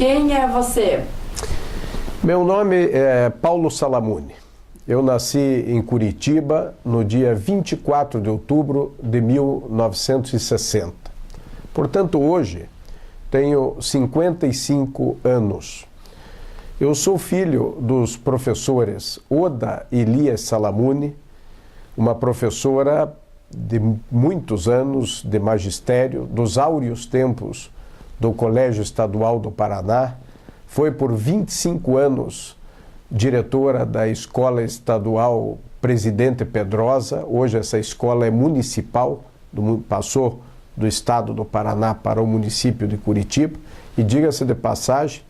Quem é você? Meu nome é Paulo Salamuni. Eu nasci em Curitiba no dia 24 de outubro de 1960. Portanto, hoje tenho 55 anos. Eu sou filho dos professores Oda Elias Salamuni, uma professora de muitos anos de magistério, dos áureos tempos do Colégio Estadual do Paraná. Foi por 25 anos diretora da Escola Estadual Presidente Pedrosa. Hoje essa escola é municipal, passou do estado do Paraná para o município de Curitiba. E diga-se de passagem,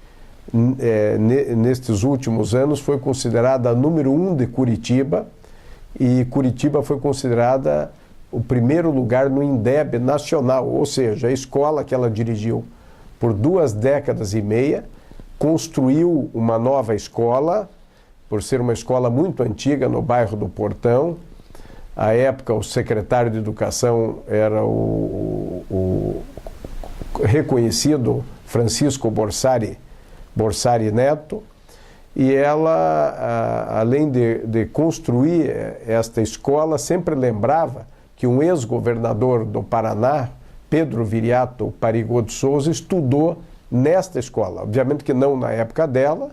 nestes últimos anos foi considerada a número 1 de Curitiba, e Curitiba foi considerada o primeiro lugar no INDEB nacional, ou seja, a escola que ela dirigiu por 2 décadas e meia, construiu uma nova escola, por ser uma escola muito antiga no bairro do Portão. À época, o secretário de Educação era o reconhecido Francisco Borsari Neto, e ela, além de construir esta escola, sempre lembrava que um ex-governador do Paraná, Pedro Viriato Parigot de Souza, estudou nesta escola. Obviamente que não na época dela,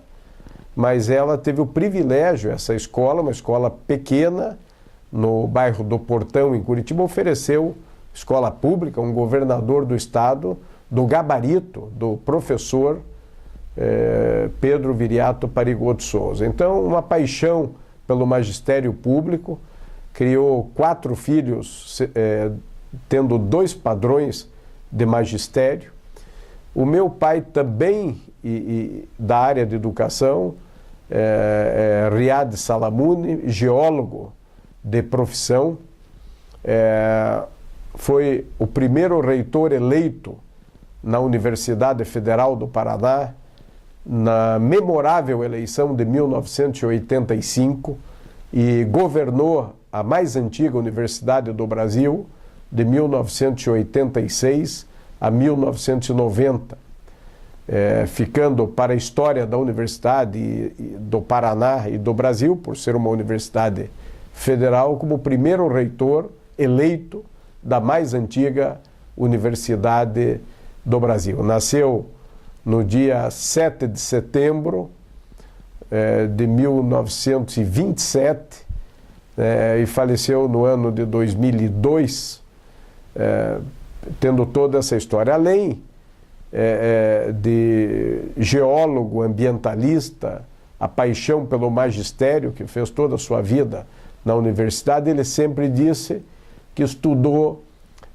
mas ela teve o privilégio, essa escola, uma escola pequena, no bairro do Portão, em Curitiba, ofereceu escola pública, um governador do estado, do gabarito do professor Pedro Viriato Parigot de Souza. Então, uma paixão pelo magistério público, criou 4 filhos, tendo 2 padrões de magistério. O meu pai também, da área de educação, Riad Salamuni, geólogo de profissão, foi o primeiro reitor eleito na Universidade Federal do Paraná, na memorável eleição de 1985, e governou a mais antiga universidade do Brasil, de 1986 a 1990, ficando para a história da Universidade do Paraná e do Brasil, por ser uma universidade federal, como o primeiro reitor eleito da mais antiga universidade do Brasil. Nasceu no dia 7 de setembro de 1927 e faleceu no ano de 2002, tendo toda essa história. Além de geólogo, ambientalista, a paixão pelo magistério, que fez toda a sua vida na universidade, ele sempre disse que estudou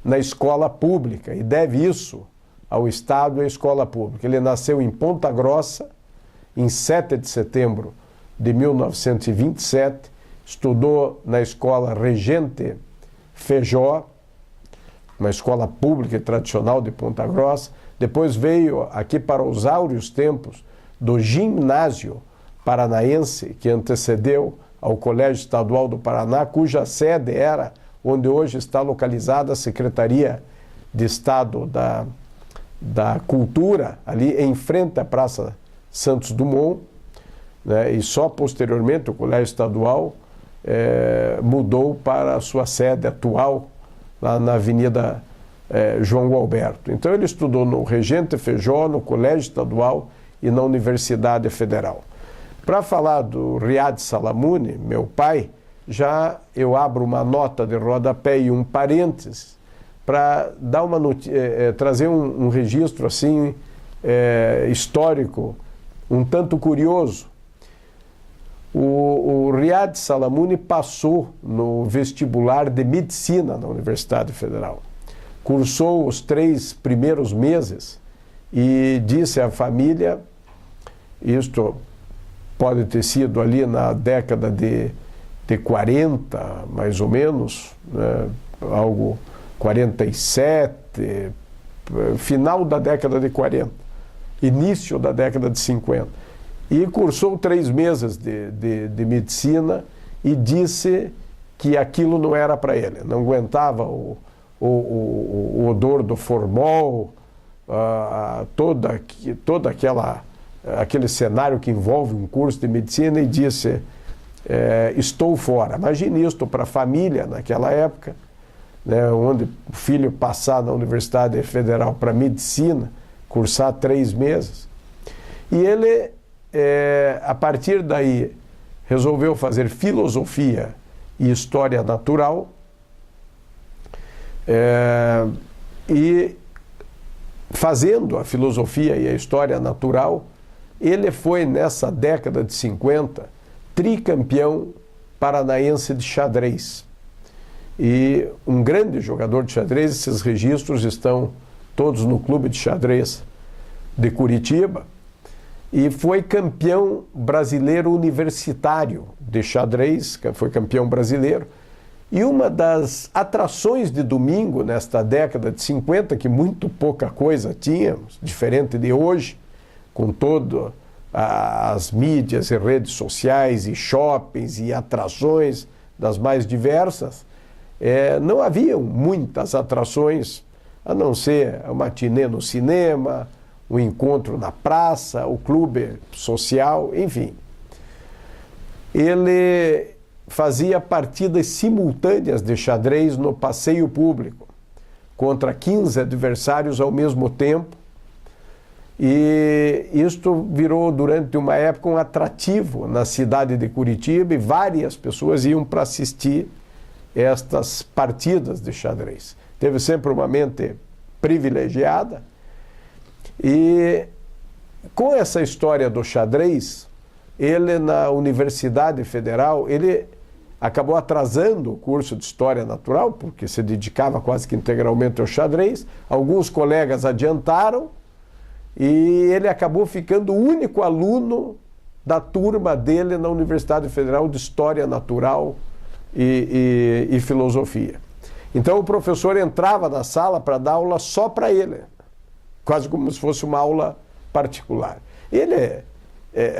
na escola pública e deve isso ao Estado e à escola pública. Ele nasceu em Ponta Grossa, em 7 de setembro de 1927, estudou na escola Regente Feijó, uma escola pública e tradicional de Ponta Grossa. Depois veio aqui para os áureos tempos do ginásio paranaense, que antecedeu ao Colégio Estadual do Paraná, cuja sede era onde hoje está localizada a Secretaria de Estado da Cultura, ali em frente à Praça Santos Dumont, né? E só posteriormente o Colégio Estadual mudou para a sua sede atual, lá na Avenida João Alberto. Então ele estudou no Regente Feijó, no Colégio Estadual e na Universidade Federal. Para falar do Riad Salamuni, meu pai, já eu abro uma nota de rodapé e um parênteses para dar trazer um registro assim histórico, um tanto curioso. O Riad Salamuni passou no vestibular de medicina na Universidade Federal. Cursou os 3 primeiros meses e disse à família, isto pode ter sido ali na década de 40, mais ou menos, né, algo 47, final da década de 40, início da década de 50. E cursou 3 meses de medicina e disse que aquilo não era para ele, não aguentava o odor do formol, todo aquele cenário que envolve um curso de medicina e disse, estou fora. Imagine isto para a família naquela época, né, onde o filho passar na Universidade Federal para Medicina, cursar 3 meses. E ele, a partir daí, resolveu fazer filosofia e história natural, e fazendo a filosofia e a história natural, ele foi, nessa década de 50, tricampeão paranaense de xadrez. E um grande jogador de xadrez, esses registros estão todos no Clube de Xadrez de Curitiba, e foi campeão brasileiro universitário de xadrez, foi campeão brasileiro. E uma das atrações de domingo nesta década de 50, que muito pouca coisa tínhamos, diferente de hoje, com todas as mídias e redes sociais e shoppings e atrações das mais diversas, não haviam muitas atrações, a não ser a matinê no cinema, o encontro na praça, o clube social, enfim. Ele fazia partidas simultâneas de xadrez no passeio público, contra 15 adversários ao mesmo tempo, e isto virou, durante uma época, um atrativo na cidade de Curitiba, e várias pessoas iam para assistir estas partidas de xadrez. Teve sempre uma mente privilegiada, e com essa história do xadrez, ele, na Universidade Federal, ele acabou atrasando o curso de História Natural, porque se dedicava quase que integralmente ao xadrez. Alguns colegas adiantaram, e ele acabou ficando o único aluno da turma dele na Universidade Federal de História Natural e Filosofia. Então o professor entrava na sala para dar aula só para ele, quase como se fosse uma aula particular. Ele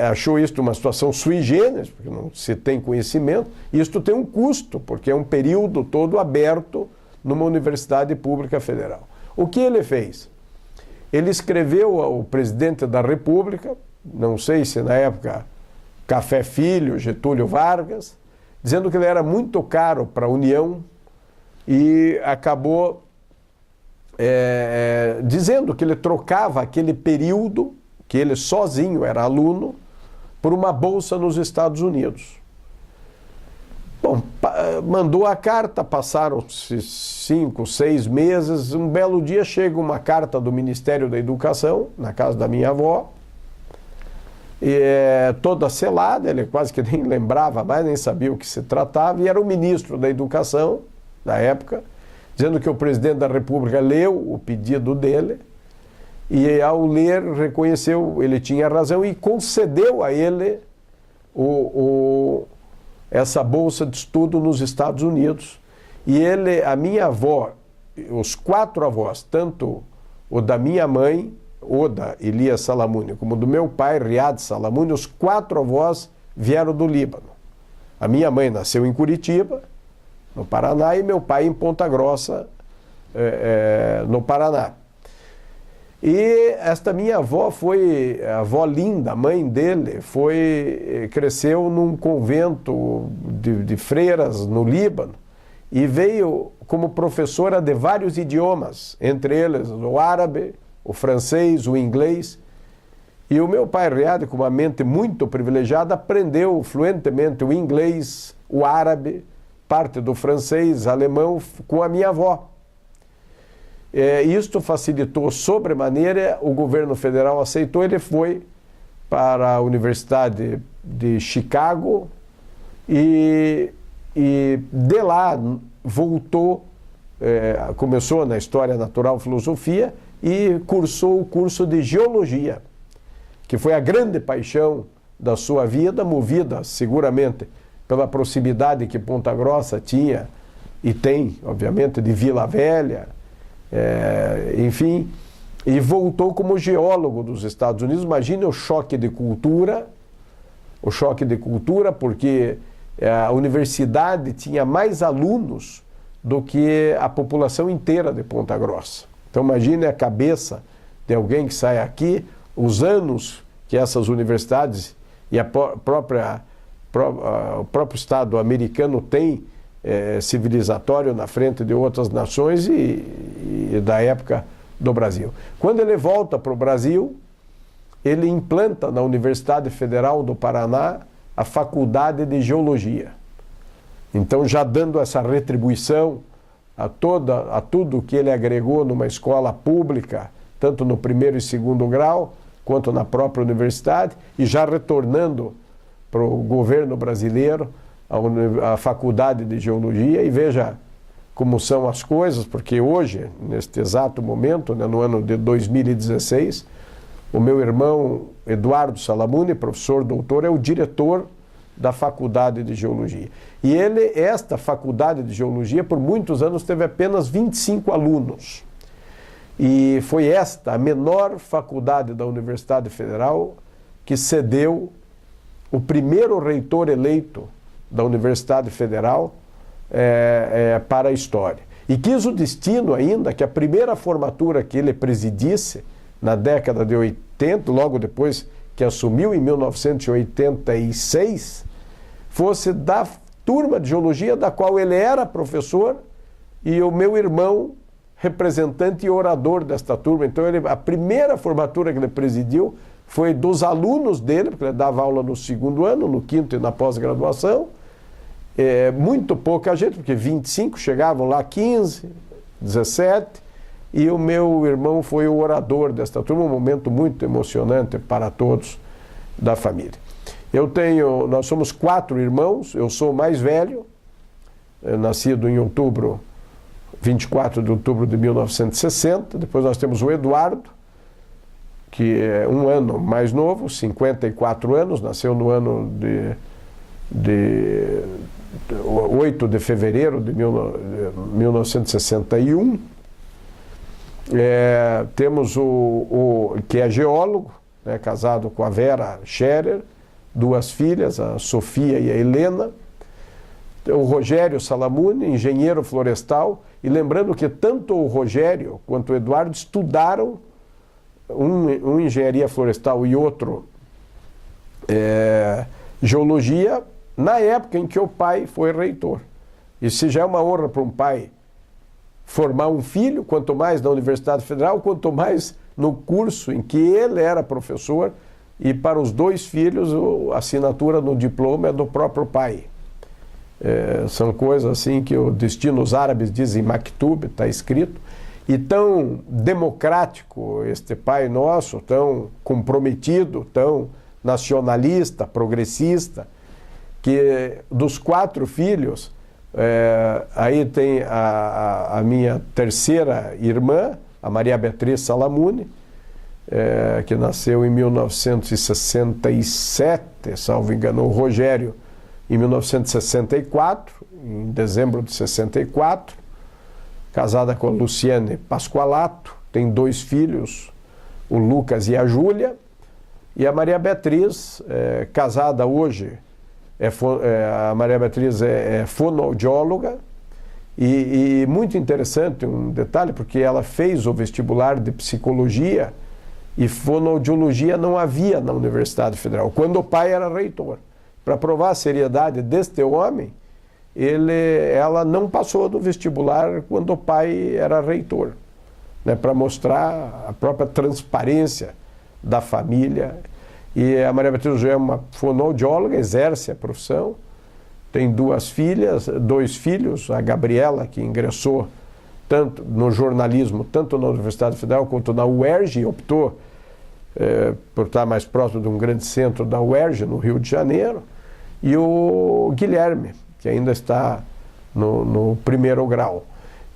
achou isto uma situação sui generis, porque não se tem conhecimento, e isto tem um custo, porque é um período todo aberto numa universidade pública federal. O que ele fez? Ele escreveu ao presidente da República, não sei se na época Café Filho, Getúlio Vargas, dizendo que ele era muito caro para a União, e acabou dizendo que ele trocava aquele período, que ele sozinho era aluno, por uma bolsa nos Estados Unidos. Bom, mandou a carta, passaram-se 5, 6 meses, um belo dia chega uma carta do Ministério da Educação, na casa da minha avó, toda selada, ele quase que nem lembrava mais, nem sabia o que se tratava, e era o ministro da Educação, da época, dizendo que o presidente da República leu o pedido dele, e ao ler reconheceu, ele tinha razão, e concedeu a ele essa bolsa de estudo nos Estados Unidos. E ele, a minha avó, os 4 avós, tanto o da minha mãe, Oda Elias Salamuni, como do meu pai, Riad Salamuni, os 4 avós vieram do Líbano. A minha mãe nasceu em Curitiba, no Paraná, e meu pai em Ponta Grossa, no Paraná. E esta minha avó foi, a avó Linda, a mãe dele, cresceu num convento de freiras no Líbano, e veio como professora de vários idiomas, entre eles o árabe, o francês, o inglês. E o meu pai, Riad, com uma mente muito privilegiada, aprendeu fluentemente o inglês, o árabe, parte do francês, alemão, com a minha avó. Isto facilitou sobremaneira, o governo federal aceitou, ele foi para a Universidade de Chicago e de lá voltou, começou na História Natural Filosofia e cursou o curso de Geologia, que foi a grande paixão da sua vida, movida seguramente pela proximidade que Ponta Grossa tinha e tem, obviamente, de Vila Velha, enfim, e voltou como geólogo dos Estados Unidos. Imagine o choque de cultura, porque a universidade tinha mais alunos do que a população inteira de Ponta Grossa. Então imagine a cabeça de alguém que sai aqui, os anos que essas universidades e o próprio Estado americano tem civilizatório na frente de outras nações e da época do Brasil. Quando ele volta para o Brasil, ele implanta na Universidade Federal do Paraná a Faculdade de Geologia. Então, já dando essa retribuição a tudo que ele agregou numa escola pública, tanto no primeiro e segundo grau, quanto na própria universidade, e já retornando para o governo brasileiro a Faculdade de Geologia, e veja como são as coisas, porque hoje, neste exato momento, né, no ano de 2016, o meu irmão Eduardo Salamuni, professor doutor, é o diretor da Faculdade de Geologia. E esta Faculdade de Geologia, por muitos anos, teve apenas 25 alunos. E foi esta a menor faculdade da Universidade Federal que cedeu o primeiro reitor eleito da Universidade Federal para a história. E quis o destino ainda que a primeira formatura que ele presidisse, na década de 80, logo depois que assumiu em 1986, fosse da turma de geologia da qual ele era professor e o meu irmão representante e orador desta turma. Então, a primeira formatura que ele presidiu foi dos alunos dele, porque ele dava aula no segundo ano, no quinto e na pós-graduação. Muito pouca gente, porque 25, chegavam lá 15, 17, e o meu irmão foi o orador desta turma, um momento muito emocionante para todos da família. Nós somos 4 irmãos, eu sou o mais velho, nascido em 24 de outubro de 1960, depois nós temos o Eduardo, que é um ano mais novo, 54 anos, nasceu no ano de 8 de fevereiro de 1961. Temos o que é geólogo, né, casado com a Vera Scherer, 2 filhas, a Sofia e a Helena. O Rogério Salamuni, engenheiro florestal, e lembrando que tanto o Rogério quanto o Eduardo estudaram, um engenharia florestal e outro geologia, na época em que o pai foi reitor. E se já é uma honra para um pai formar um filho, quanto mais na Universidade Federal, quanto mais no curso em que ele era professor, e para os 2 filhos a assinatura no diploma é do próprio pai. São coisas assim que o destino, os árabes dizem maktub, está escrito, e tão democrático este pai nosso, tão comprometido, tão nacionalista, progressista, que dos 4 filhos, aí tem a minha terceira irmã, a Maria Beatriz Salamuni, que nasceu em 1967, salvo engano, o Rogério em 1964, em dezembro de 64, casada com a Luciane Pasqualato, tem 2 filhos, o Lucas e a Júlia, e a Maria Beatriz, casada hoje, a Maria Beatriz é fonoaudióloga, e muito interessante um detalhe, porque ela fez o vestibular de psicologia e fonoaudiologia não havia na Universidade Federal, quando o pai era reitor. Para provar a seriedade deste homem, ela não passou do vestibular quando o pai era reitor, né, para mostrar a própria transparência da família. E a Maria Beatriz é uma fonoaudióloga, exerce a profissão, tem 2 filhas, 2 filhos, a Gabriela, que ingressou tanto no jornalismo, tanto na Universidade Federal quanto na UERJ, e optou por estar mais próximo de um grande centro da UERJ, no Rio de Janeiro, e o Guilherme, que ainda está no primeiro grau.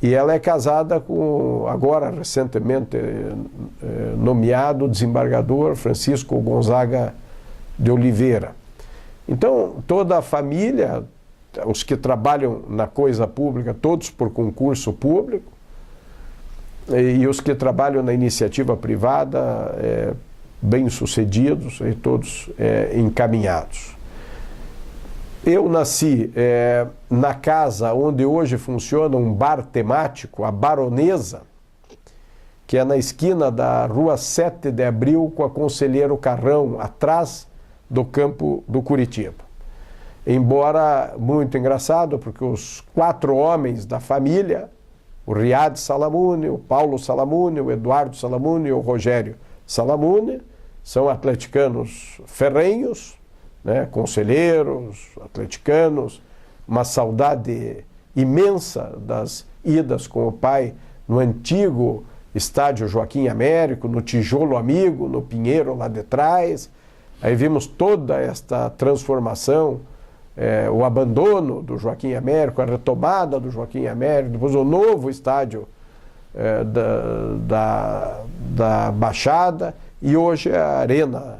E ela é casada com, agora recentemente nomeado desembargador Francisco Gonzaga de Oliveira. Então, toda a família, os que trabalham na coisa pública, todos por concurso público, e os que trabalham na iniciativa privada, bem-sucedidos e todos encaminhados. Eu nasci na casa onde hoje funciona um bar temático, a Baronesa, que é na esquina da Rua 7 de Abril com a Conselheiro Carrão, atrás do campo do Curitiba. Embora muito engraçado, porque os 4 homens da família, o Riad Salamune, o Paulo Salamune, o Eduardo Salamune e o Rogério Salamune, são atleticanos ferrenhos, né, conselheiros, atleticanos, uma saudade imensa das idas com o pai no antigo estádio Joaquim Américo, no Tijolo Amigo, no Pinheiro lá de trás. Aí vimos toda esta transformação, o abandono do Joaquim Américo, a retomada do Joaquim Américo, depois o novo estádio da Baixada e hoje a Arena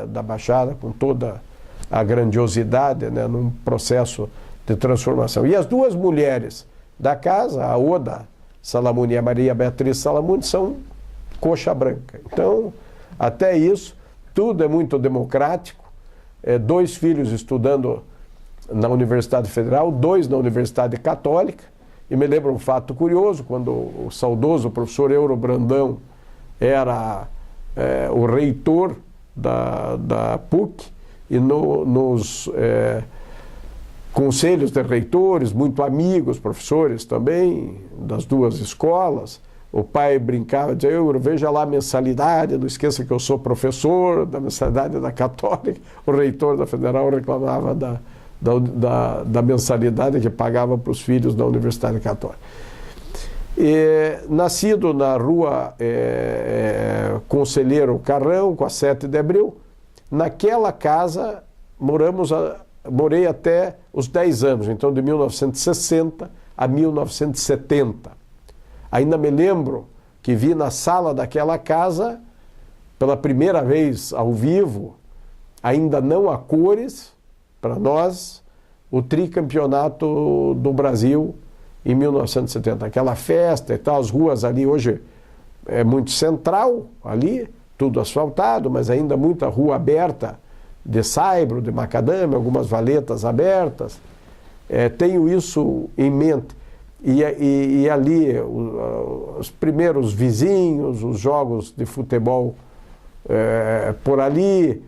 da Baixada com toda a grandiosidade, né, num processo de transformação. E as 2 mulheres da casa, a Oda Salamune e a Maria Beatriz Salamune, são coxa branca. Então, até isso, tudo é muito democrático. 2 filhos estudando na Universidade Federal, 2 na Universidade Católica. E me lembro um fato curioso, quando o saudoso professor Euro Brandão era o reitor da PUC, e nos conselhos de reitores, muito amigos, professores também, das 2 escolas, o pai brincava, dizia, Euro, veja lá a mensalidade, não esqueça que eu sou professor da mensalidade da Católica. O reitor da Federal reclamava da mensalidade que pagava para os filhos da Universidade Católica. Nascido na Rua Conselheiro Carrão, com a 7 de Abril, naquela casa morei até os 10 anos, então de 1960 a 1970. Ainda me lembro que vi na sala daquela casa, pela primeira vez ao vivo, ainda não a cores, para nós, o tricampeonato do Brasil em 1970. Aquela festa e tal, as ruas ali hoje é muito central, ali, tudo asfaltado, mas ainda muita rua aberta de saibro, de macadame, algumas valetas abertas. Tenho isso em mente. E ali, os primeiros vizinhos, os jogos de futebol por ali,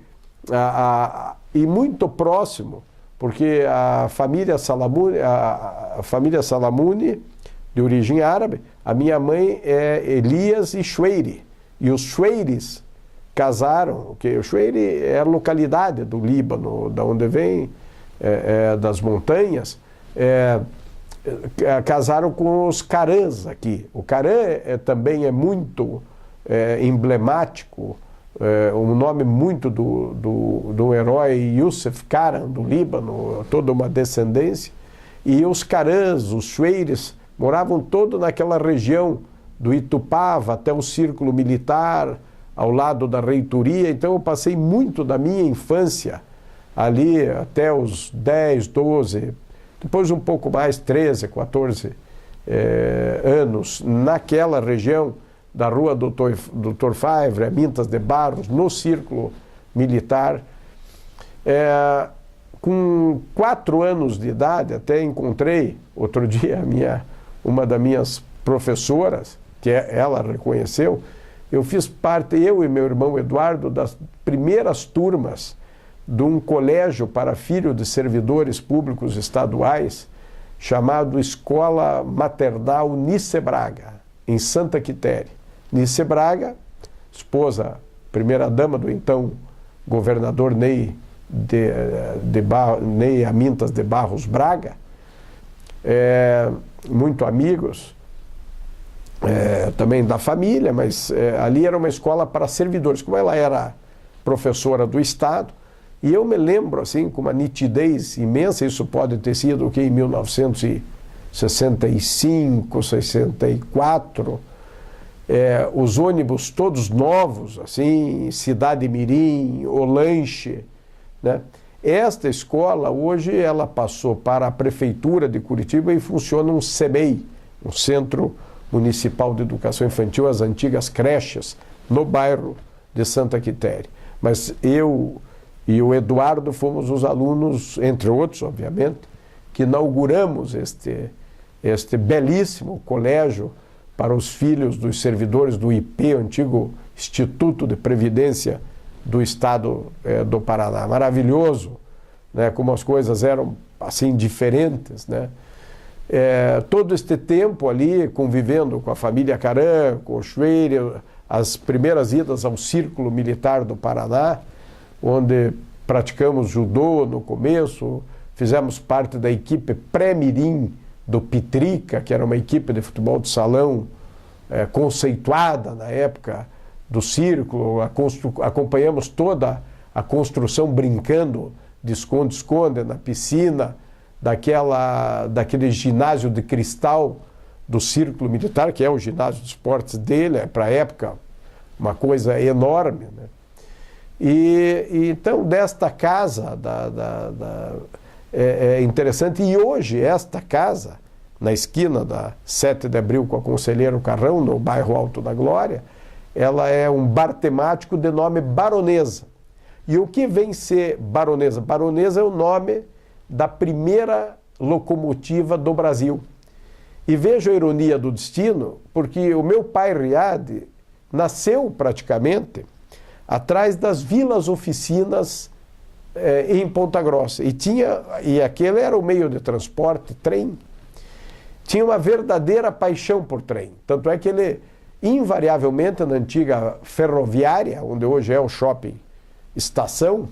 e muito próximo, porque a família Salamune, de origem árabe, a minha mãe é Elias e Choueiri, e os Choueiris casaram, que o Choueiri é a localidade do Líbano, da onde vem, das montanhas, casaram com os Carãs aqui. O Carã também é muito emblemático, um nome muito do herói Youssef Karan, do Líbano, toda uma descendência. E os Carãs, os Choueiris, moravam todos naquela região do Itupava até o Círculo Militar, ao lado da reitoria. Então eu passei muito da minha infância ali até os 10, 12, depois um pouco mais, 13, 14 anos, naquela região da Rua Doutor Favre, Amintas de Barros, no Círculo Militar. Com 4 anos de idade, até encontrei, outro dia, uma das minhas professoras, que ela reconheceu. Eu fiz parte, eu e meu irmão Eduardo, das primeiras turmas de um colégio para filhos de servidores públicos estaduais, chamado Escola Maternal Nice Braga, em Santa Quitéria. Nice Braga, esposa, primeira-dama do então governador Ney Amintas de Barros Braga, muito amigos, também da família, mas ali era uma escola para servidores. Como ela era professora do Estado, e eu me lembro, assim, com uma nitidez imensa, isso pode ter sido em 1965, 64, os ônibus todos novos, assim, Cidade Mirim, O Lanche, né? Esta escola, hoje, ela passou para a Prefeitura de Curitiba e funciona um CEMEI, um Centro Municipal de Educação Infantil, as antigas creches, no bairro de Santa Quitéria. Mas eu e o Eduardo fomos os alunos, entre outros, obviamente, que inauguramos este belíssimo colégio para os filhos dos servidores do IP, antigo Instituto de Previdência do Estado do Paraná. Maravilhoso, né? Como as coisas eram assim diferentes, né? Todo este tempo ali convivendo com a família Caram, com o Schwerer, as primeiras idas ao Círculo Militar do Paraná, onde praticamos judô no começo, fizemos parte da equipe pré-mirim do Pitrica, que era uma equipe de futebol de salão conceituada na época do Círculo, acompanhamos toda a construção brincando de esconde-esconde na piscina, daquele ginásio de cristal do Círculo Militar, que é o ginásio de esportes dele, para a época uma coisa enorme, né? E então desta casa é interessante, e hoje esta casa, na esquina da 7 de Abril com a Conselheiro Carrão, no bairro Alto da Glória, ela é um bar temático de nome Baronesa. E o que vem ser Baronesa? Baronesa é o nome da primeira locomotiva do Brasil. E veja a ironia do destino, porque o meu pai Riad nasceu praticamente atrás das vilas-oficinas em Ponta Grossa. E aquele era o meio de transporte, trem. Tinha uma verdadeira paixão por trem. Tanto é que ele, invariavelmente, na antiga ferroviária, onde hoje é o shopping Estação,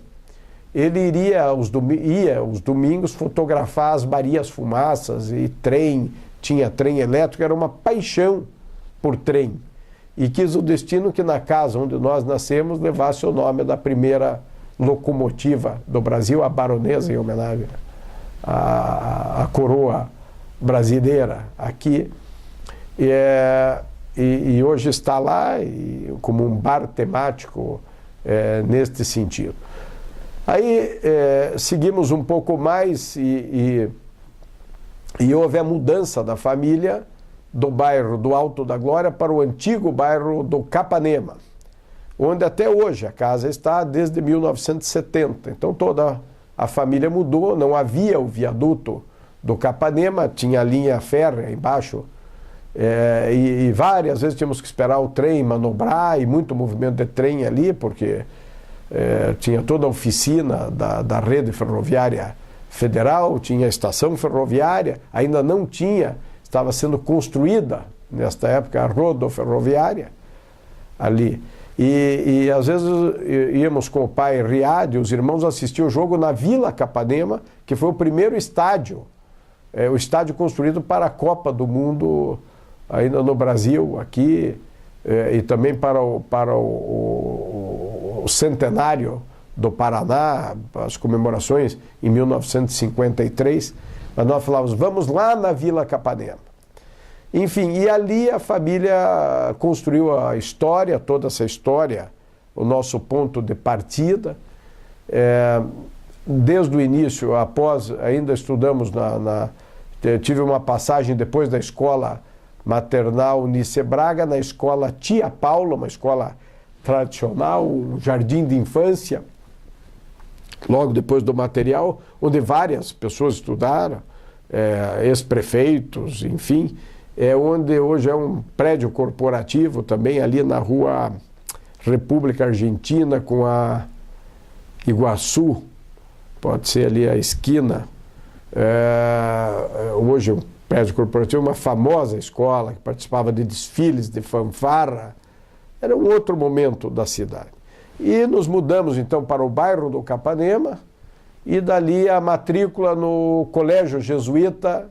ele ia os domingos fotografar as Marias Fumaças e trem, tinha trem elétrico, era uma paixão por trem. E quis o destino que na casa onde nós nascemos levasse o nome da primeira locomotiva do Brasil, a Baronesa, em homenagem à coroa brasileira aqui. E hoje está lá como um bar temático neste sentido. Aí seguimos um pouco mais e houve a mudança da família do bairro do Alto da Glória para o antigo bairro do Capanema, onde até hoje a casa está desde 1970. Então toda a família mudou, não havia o viaduto do Capanema, tinha a linha férrea embaixo, e várias vezes tínhamos que esperar o trem manobrar, e muito movimento de trem ali, porque tinha toda a oficina da rede ferroviária federal, tinha a estação ferroviária, ainda não tinha, estava sendo construída nesta época a rodoferroviária ali. E às vezes íamos com o pai Riad, os irmãos assistiam o jogo na Vila Capanema, que foi o primeiro estádio, o estádio construído para a Copa do Mundo ainda no Brasil, aqui, e também para o centenário do Paraná, as comemorações em 1953, mas nós falávamos, vamos lá na Vila Capanema. Enfim, e ali a família construiu a história, toda essa história, o nosso ponto de partida. Desde o início, ainda estudamos tive uma passagem depois da escola maternal Nice Braga, na escola Tia Paula, uma escola tradicional, um jardim de infância, logo depois do material, onde várias pessoas estudaram, ex-prefeitos, enfim, onde hoje é um prédio corporativo também, ali na rua República Argentina com a Iguaçu, pode ser ali a esquina, hoje é um prédio corporativo, uma famosa escola que participava de desfiles de fanfarra, era um outro momento da cidade. E nos mudamos então para o bairro do Capanema, e dali a matrícula no Colégio Jesuíta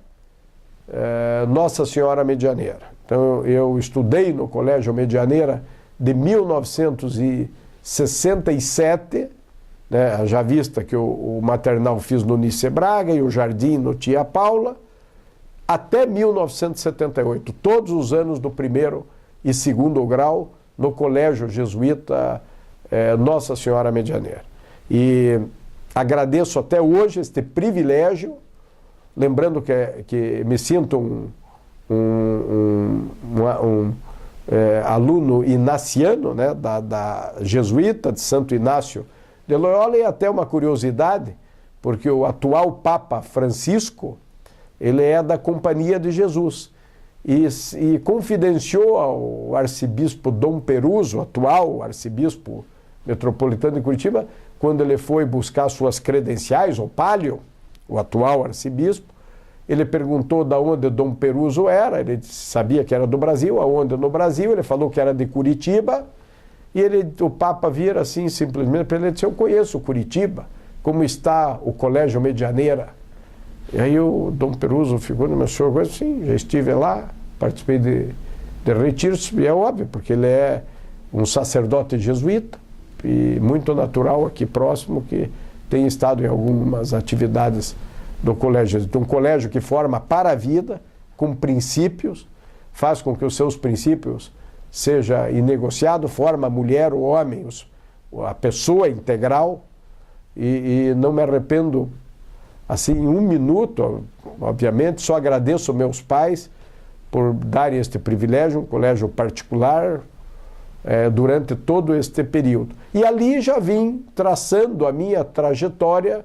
Nossa Senhora Medianeira. Então eu estudei no Colégio Medianeira de 1967, né, já vista que o maternal fiz no Nice Braga e o jardim no Tia Paula, até 1978, todos os anos do primeiro e segundo grau no Colégio Jesuíta Nossa Senhora Medianeira. E agradeço até hoje este privilégio, lembrando que me sinto aluno inaciano, né, da Jesuíta de Santo Inácio de Loyola, e até uma curiosidade, porque o atual Papa Francisco, ele é da Companhia de Jesus. e confidenciou ao arcebispo Dom Peruso, atual arcebispo metropolitano de Curitiba, quando ele foi buscar suas credenciais, o Pálio, o atual arcebispo, ele perguntou de onde Dom Peruso era, ele sabia que era do Brasil, aonde no Brasil, ele falou que era de Curitiba, e o Papa vira assim, simplesmente, para ele disse, eu conheço Curitiba, como está o Colégio Medianeira? E aí o Dom Peruso ficou no meu senhor, sim, já estive lá, participei de retiros, e é óbvio, porque ele é um sacerdote jesuíta, e muito natural aqui próximo, que tem estado em algumas atividades do colégio. Um colégio que forma para a vida, com princípios, faz com que os seus princípios seja inegociado, forma a mulher, o homem, a pessoa integral, e não me arrependo, assim, em um minuto, obviamente, só agradeço meus pais por darem este privilégio, um colégio particular, durante todo este período. E ali já vim traçando a minha trajetória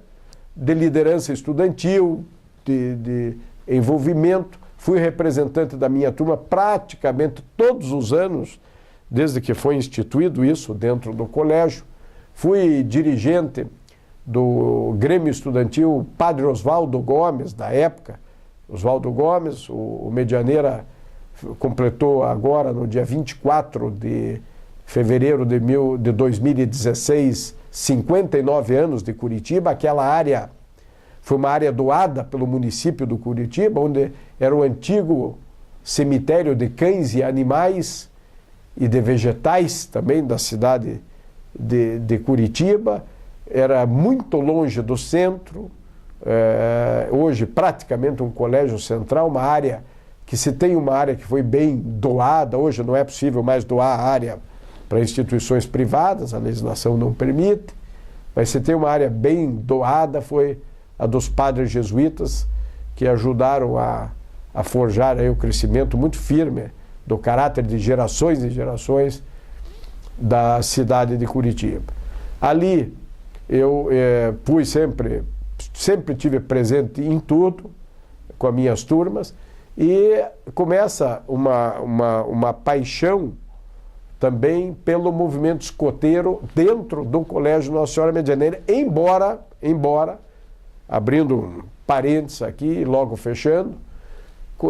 de liderança estudantil, de envolvimento. Fui representante da minha turma praticamente todos os anos, desde que foi instituído isso dentro do colégio. Fui dirigente do Grêmio Estudantil Padre Oswaldo Gomes, da época. Oswaldo Gomes, o Medianeira completou agora, no dia 24 de fevereiro de 2016, 59 anos de Curitiba. Aquela área foi uma área doada pelo município do Curitiba, onde era o antigo cemitério de cães e animais e de vegetais também da cidade de Curitiba. Era muito longe do centro, hoje praticamente um colégio central, uma área que, se tem uma área que foi bem doada, hoje não é possível mais doar a área para instituições privadas, a legislação não permite, mas se tem uma área bem doada, foi a dos padres jesuítas, que ajudaram a forjar aí o crescimento muito firme do caráter de gerações e gerações da cidade de Curitiba. Ali eu fui sempre tive presente em tudo, com as minhas turmas, e começa uma paixão também pelo movimento escoteiro dentro do Colégio Nossa Senhora Medianeira, embora, abrindo um parênteses aqui e logo fechando,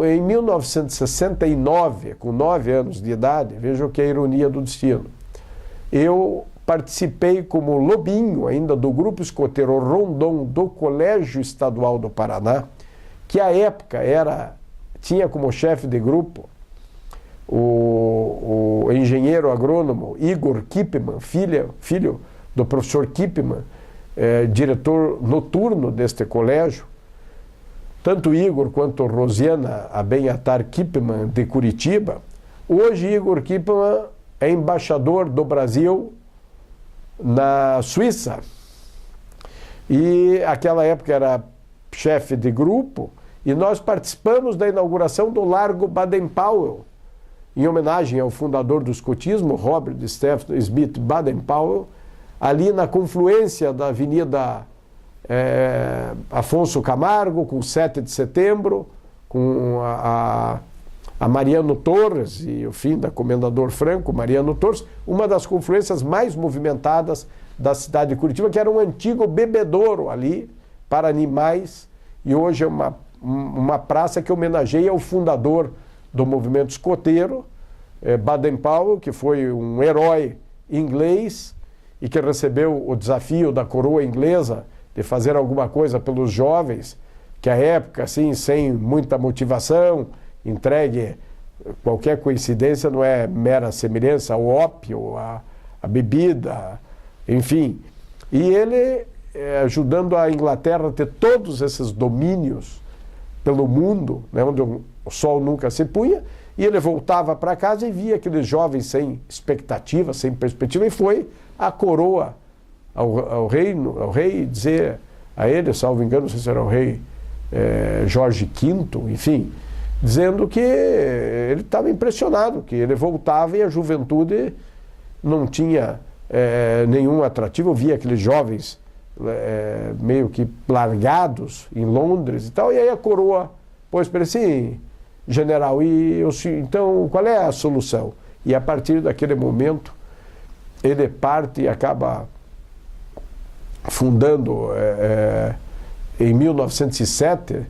em 1969, com 9 anos de idade, vejam que é a ironia do destino, eu participei como lobinho ainda do grupo escoteiro Rondon do Colégio Estadual do Paraná, que à época tinha como chefe de grupo o engenheiro agrônomo Igor Kippmann, filho do professor Kippmann, diretor noturno deste colégio. Tanto Igor quanto Rosiana Abenhatar Kippmann, de Curitiba. Hoje Igor Kippmann é embaixador do Brasil na Suíça. E naquela época era chefe de grupo, e nós participamos da inauguração do Largo Baden-Powell, em homenagem ao fundador do escotismo, Robert Stephen Smith Baden-Powell, ali na confluência da Avenida Afonso Camargo, com 7 de setembro, com a Mariano Torres e o fim da Comendador Franco, Mariano Torres, uma das confluências mais movimentadas da cidade de Curitiba, que era um antigo bebedouro ali para animais, e hoje é uma praça que homenageia o fundador do movimento escoteiro, Baden-Powell, que foi um herói inglês e que recebeu o desafio da coroa inglesa de fazer alguma coisa pelos jovens, que à época, assim, sem muita motivação, entregue, qualquer coincidência, não é mera semelhança ao ópio, a bebida, enfim. E ele, ajudando a Inglaterra a ter todos esses domínios pelo mundo, né, onde o sol nunca se punha, e ele voltava para casa e via aqueles jovens sem expectativa, sem perspectiva, e foi a coroa ao rei dizer a ele, salvo engano, não sei se era o rei Jorge V, enfim, dizendo que ele estava impressionado, que ele voltava e a juventude não tinha nenhum atrativo. Eu via aqueles jovens meio que largados em Londres e tal, e aí a coroa pôs para ele assim: general, então qual é a solução? E a partir daquele momento, ele parte e acaba fundando, em 1907,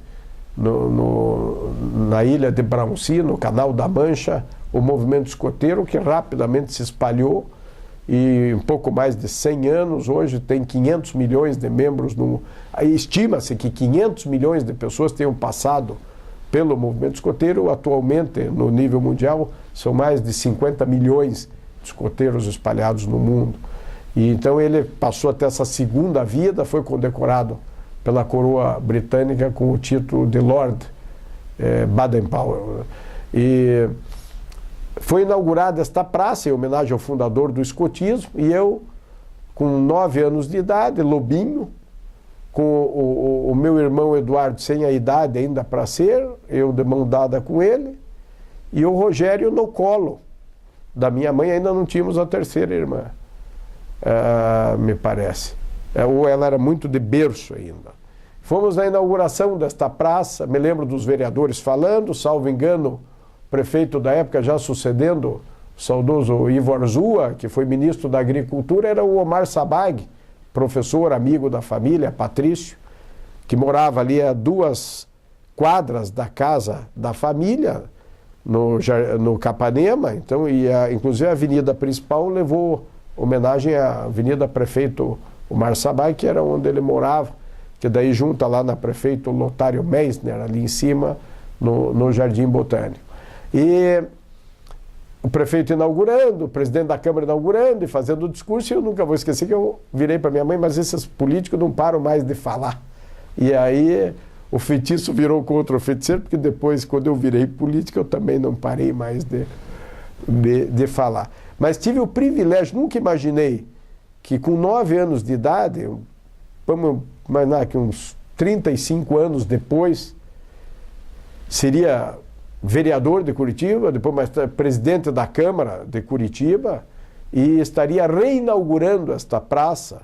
na ilha de Brauncy, no Canal da Mancha, o movimento escoteiro, que rapidamente se espalhou, e um pouco mais de 100 anos, hoje tem 500 milhões de membros. Estima-se que 500 milhões de pessoas tenham passado pelo movimento escoteiro. Atualmente, no nível mundial, são mais de 50 milhões de escoteiros espalhados no mundo. E então ele passou até essa segunda vida, foi condecorado pela coroa britânica com o título de Lord Baden-Powell. E foi inaugurada esta praça em homenagem ao fundador do escotismo, e eu, com 9 anos de idade, lobinho, com o meu irmão Eduardo sem a idade ainda para ser, eu de mão dada com ele, e o Rogério no colo da minha mãe. Ainda não tínhamos a terceira irmã, me parece. Ou ela era muito de berço ainda. Fomos na inauguração desta praça, me lembro dos vereadores falando, salvo engano, o prefeito da época, já sucedendo o saudoso Ivo Arzua, que foi ministro da Agricultura, era o Omar Sabag, professor, amigo da família, Patrício, que morava ali a 2 quadras da casa da família, no Capanema. Então, inclusive a avenida principal levou homenagem à Avenida Prefeito Omar Sabag, que era onde ele morava, que daí junta lá na Prefeito Lotário Meissner, ali em cima, no Jardim Botânico. E o prefeito inaugurando, o presidente da Câmara inaugurando e fazendo o discurso, e eu nunca vou esquecer que eu virei para minha mãe: mas esses políticos não param mais de falar. E aí o feitiço virou contra o feiticeiro, porque depois, quando eu virei político, eu também não parei mais de falar. Mas tive o privilégio, nunca imaginei que com 9 anos de idade, vamos imaginar que uns 35 anos depois, seria vereador de Curitiba, depois mais presidente da Câmara de Curitiba, e estaria reinaugurando esta praça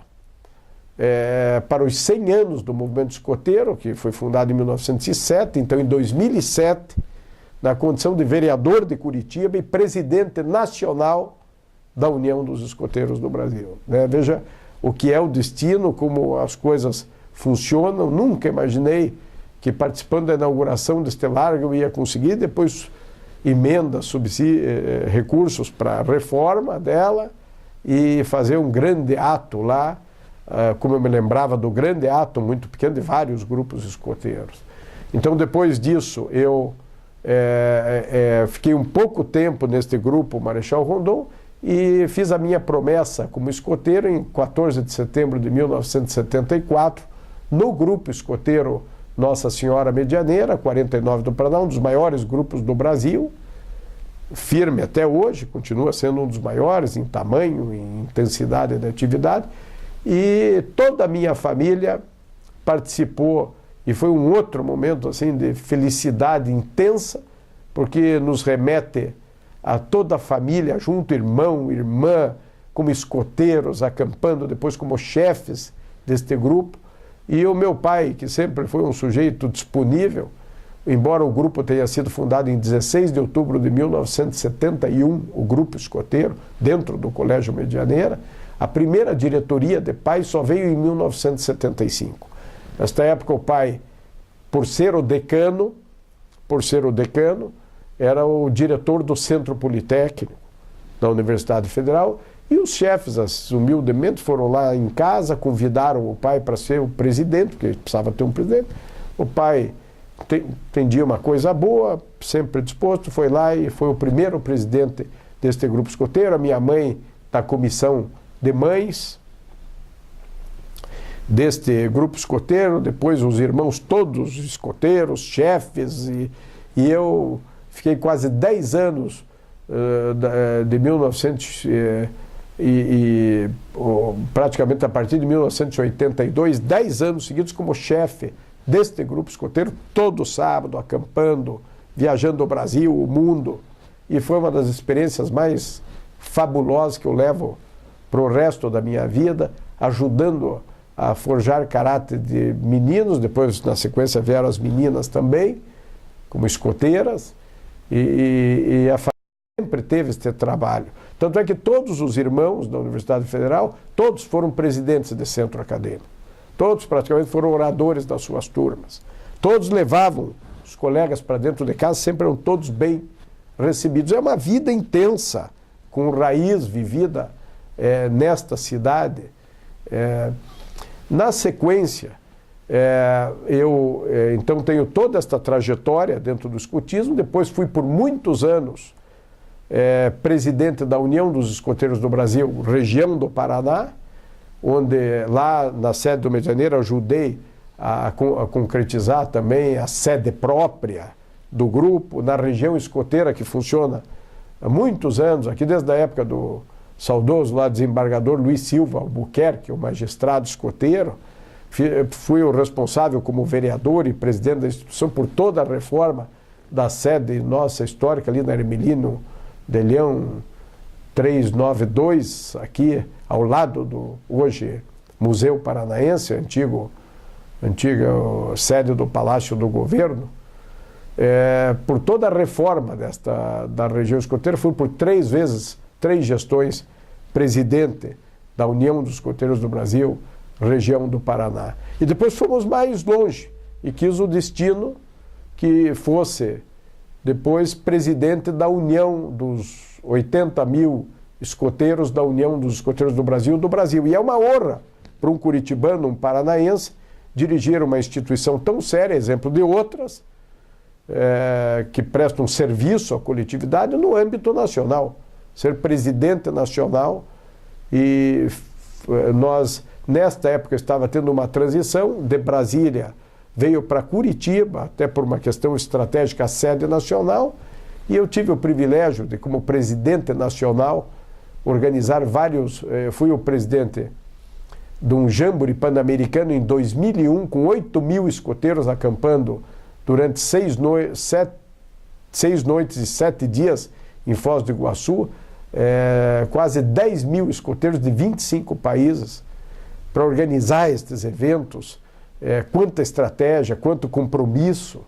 para os 100 anos do movimento escoteiro, que foi fundado em 1907. Então, em 2007, na condição de vereador de Curitiba e presidente nacional da União dos Escoteiros do Brasil. Veja o que é o destino, como as coisas funcionam. Nunca imaginei que, participando da inauguração deste largo, eu ia conseguir depois emenda, recursos para a reforma dela e fazer um grande ato lá, como eu me lembrava do grande ato muito pequeno de vários grupos escoteiros. Então, depois disso, eu fiquei um pouco tempo neste grupo Marechal Rondon e fiz a minha promessa como escoteiro em 14 de setembro de 1974, no grupo escoteiro Nossa Senhora Medianeira, 49 do Paraná, um dos maiores grupos do Brasil, firme até hoje, continua sendo um dos maiores em tamanho, em intensidade de atividade, e toda a minha família participou, e foi um outro momento assim de felicidade intensa, porque nos remete a toda a família junto, irmão, irmã, como escoteiros, acampando depois como chefes deste grupo. E o meu pai, que sempre foi um sujeito disponível, embora o grupo tenha sido fundado em 16 de outubro de 1971, o grupo escoteiro, dentro do Colégio Medianeira, a primeira diretoria de pai só veio em 1975. Nesta época, o pai, por ser o decano, era o diretor do Centro Politécnico da Universidade Federal, e os chefes, humildemente, foram lá em casa, convidaram o pai para ser o presidente, porque precisava ter um presidente. O pai entendia uma coisa boa, sempre disposto, foi lá e foi o primeiro presidente deste grupo escoteiro. A minha mãe, da comissão de mães deste grupo escoteiro, depois os irmãos todos escoteiros, chefes, e eu fiquei quase 10 anos, de 1900 praticamente a partir de 1982, 10 anos seguidos como chefe deste grupo escoteiro, todo sábado, acampando, viajando o Brasil, o mundo, e foi uma das experiências mais fabulosas que eu levo para o resto da minha vida, ajudando a forjar caráter de meninos. Depois, na sequência, vieram as meninas também, como escoteiras, E a família sempre teve esse trabalho. Tanto é que todos os irmãos da Universidade Federal, todos foram presidentes de centro acadêmico. Todos praticamente foram oradores das suas turmas. Todos levavam os colegas para dentro de casa, sempre eram todos bem recebidos. É uma vida intensa, com raiz vivida nesta cidade. Na sequência, eu então tenho toda esta trajetória dentro do escotismo. Depois fui por muitos anos presidente da União dos Escoteiros do Brasil, região do Paraná, onde lá na sede do Medianeira ajudei a concretizar também a sede própria do grupo, na região escoteira, que funciona há muitos anos, aqui desde a época do saudoso lá desembargador Luiz Silva Albuquerque, o magistrado escoteiro. Fui o responsável como vereador e presidente da instituição por toda a reforma da sede nossa histórica ali na Hermelino de Leão 392, aqui ao lado do hoje Museu Paranaense, antiga sede do Palácio do Governo. Por toda a reforma da região escoteira, fui por 3 gestões presidente da União dos Escoteiros do Brasil, região do Paraná. E depois fomos mais longe e quis o destino que fosse depois presidente da União dos 80 mil escoteiros da União dos Escoteiros do Brasil. E é uma honra para um curitibano, um paranaense, dirigir uma instituição tão séria, exemplo de outras, que prestam serviço à coletividade no âmbito nacional. Ser presidente nacional, e nós, nesta época, estava tendo uma transição de Brasília, veio para Curitiba, até por uma questão estratégica, a sede nacional, e eu tive o privilégio de, como presidente nacional, organizar fui o presidente de um Jamboree Pan-Americano em 2001, com 8 mil escoteiros acampando durante 6 noites e 7 dias em Foz do Iguaçu, quase 10 mil escoteiros de 25 países para organizar estes eventos. Quanta estratégia, quanto compromisso,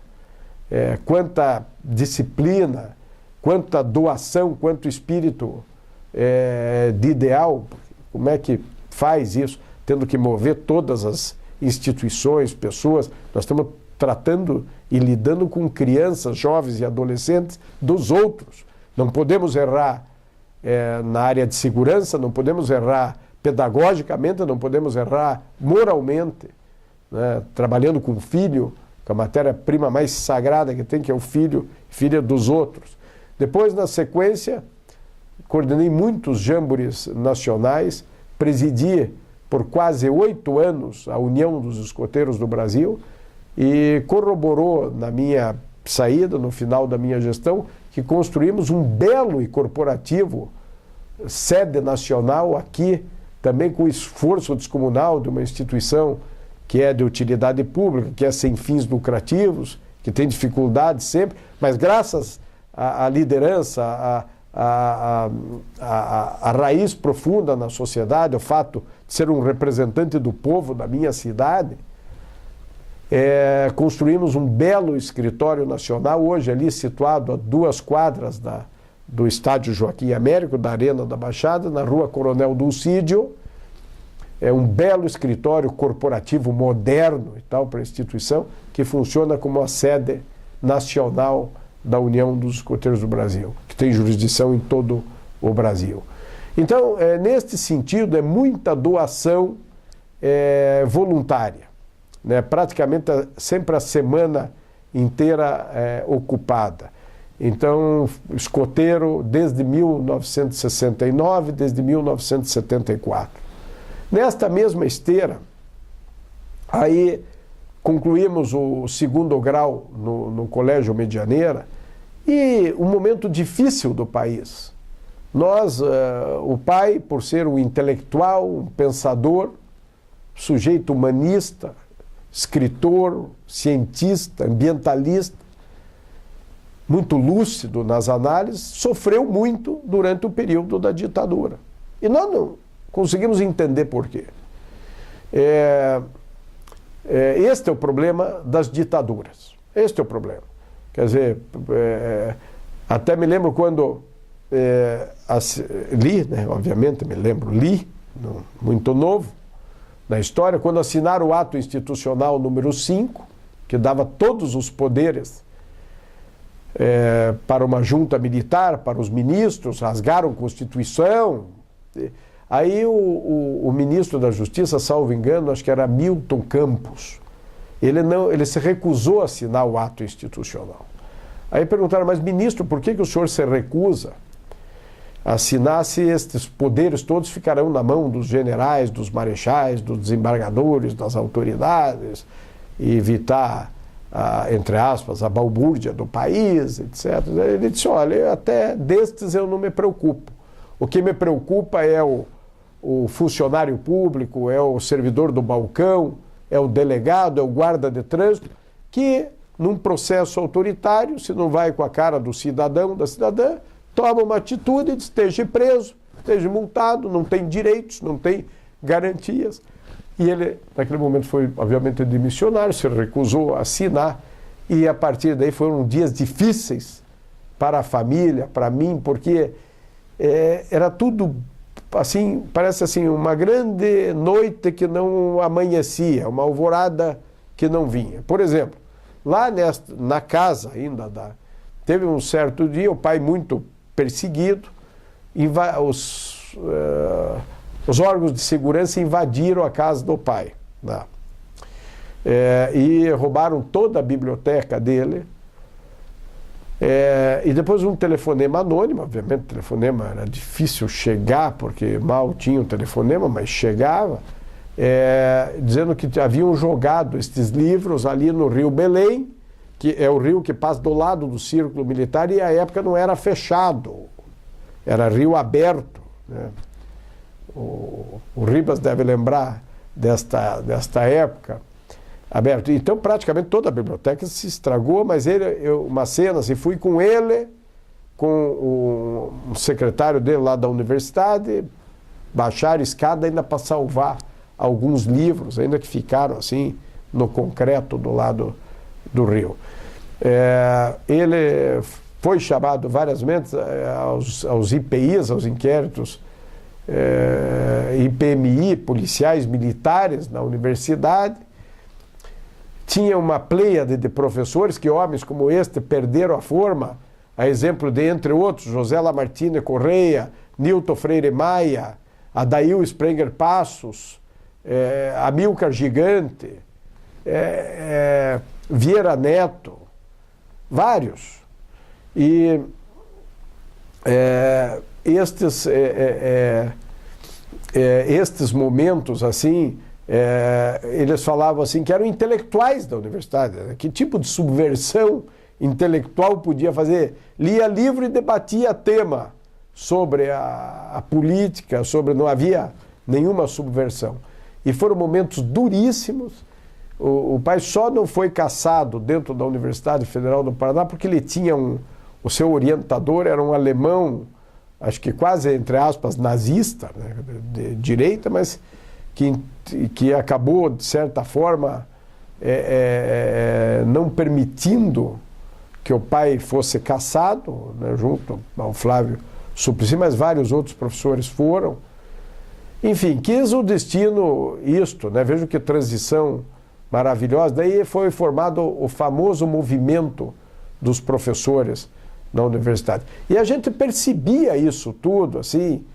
quanta disciplina, quanta doação, quanto espírito de ideal. Como é que faz isso? Tendo que mover todas as instituições, pessoas. Nós estamos tratando e lidando com crianças, jovens e adolescentes dos outros. Não podemos errar na área de segurança, não podemos errar pedagogicamente, não podemos errar moralmente, né? Trabalhando com o filho, com a matéria-prima mais sagrada que tem, que é o filho, filha dos outros. Depois, na sequência, coordenei muitos jamborees nacionais, presidi por quase 8 anos a União dos Escoteiros do Brasil, e corroborou na minha saída, no final da minha gestão, que construímos um belo e corporativo sede nacional aqui, também com esforço descomunal de uma instituição que é de utilidade pública, que é sem fins lucrativos, que tem dificuldades sempre, mas graças à liderança, à raiz profunda na sociedade, o fato de ser um representante do povo da minha cidade, construímos um belo escritório nacional, hoje ali situado a 2 quadras do estádio Joaquim Américo, da Arena da Baixada, na rua Coronel Dulcídio. É um belo escritório corporativo moderno e tal para a instituição, que funciona como a sede nacional da União dos Escoteiros do Brasil, que tem jurisdição em todo o Brasil. Então, neste sentido, é muita doação voluntária, né? Praticamente sempre a semana inteira ocupada. Então, escoteiro desde 1969, desde 1974. Nesta mesma esteira, aí concluímos o 2º grau no Colégio Medianeira, e um momento difícil do país. Nós, o pai, por ser um intelectual, um pensador, sujeito humanista, escritor, cientista, ambientalista, muito lúcido nas análises, sofreu muito durante o período da ditadura. E nós não conseguimos entender por quê. Este é o problema das ditaduras. Este é o problema. Quer dizer, Até me lembro quando li, né, obviamente me lembro, muito novo, na história, quando assinaram o ato institucional número 5, que dava todos os poderes para uma junta militar, para os ministros, rasgaram a Constituição. Aí o ministro da Justiça, salvo engano, acho que era Milton Campos, ele se recusou a assinar o ato institucional. Aí perguntaram, mas ministro, por que o senhor se recusa a assinar se estes poderes todos ficarão na mão dos generais, dos marechais, dos desembargadores, das autoridades, e evitar, entre aspas, a balbúrdia do país, etc. Ele disse, olha, até destes eu não me preocupo. O que me preocupa é o funcionário público, é o servidor do balcão, é o delegado, é o guarda de trânsito, que num processo autoritário, se não vai com a cara do cidadão, da cidadã, toma uma atitude, esteja preso, esteja multado, não tem direitos, não tem garantias. E ele, naquele momento, foi, obviamente, demissionário, se recusou a assinar, e a partir daí foram dias difíceis para a família, para mim, porque era tudo, assim, parece assim, uma grande noite que não amanhecia, uma alvorada que não vinha. Por exemplo, lá na casa ainda, teve um certo dia, o pai muito perseguido, os órgãos de segurança invadiram a casa do pai, né? E roubaram toda a biblioteca dele. E depois um telefonema anônimo, obviamente o telefonema era difícil chegar, porque mal tinha o telefonema, mas chegava, dizendo que haviam jogado estes livros ali no Rio Belém, que é o rio que passa do lado do Círculo Militar, e à época não era fechado, era rio aberto, né? O Ribas deve lembrar desta época, aberto. Então, praticamente toda a biblioteca se estragou, mas uma cena, assim, fui com ele, com o secretário dele lá da universidade, baixar a escada ainda para salvar alguns livros, ainda que ficaram assim no concreto do lado do rio. Ele foi chamado várias vezes aos IPIs, aos inquéritos IPMI, policiais militares na universidade. Tinha uma pleiade de professores que homens como este perderam a forma, a exemplo de, entre outros, José Lamartine Correia, Nilton Freire Maia, Adail Sprenger Passos, Amilcar Gigante, Vieira Neto, vários. E estes momentos assim, eles falavam assim que eram intelectuais da universidade, né? Que tipo de subversão intelectual podia fazer? Lia livro e debatia tema sobre a política, não havia nenhuma subversão. E foram momentos duríssimos. O pai só não foi cassado dentro da Universidade Federal do Paraná porque ele tinha o seu orientador era um alemão, acho que quase, entre aspas, nazista, né, de direita, mas que acabou, de certa forma, não permitindo que o pai fosse cassado, né, junto ao Flávio Suplicy, mas vários outros professores foram. Enfim, quis o destino isto, né? Vejo que transição maravilhosa. Daí foi formado o famoso movimento dos professores na universidade. E a gente percebia isso tudo, assim,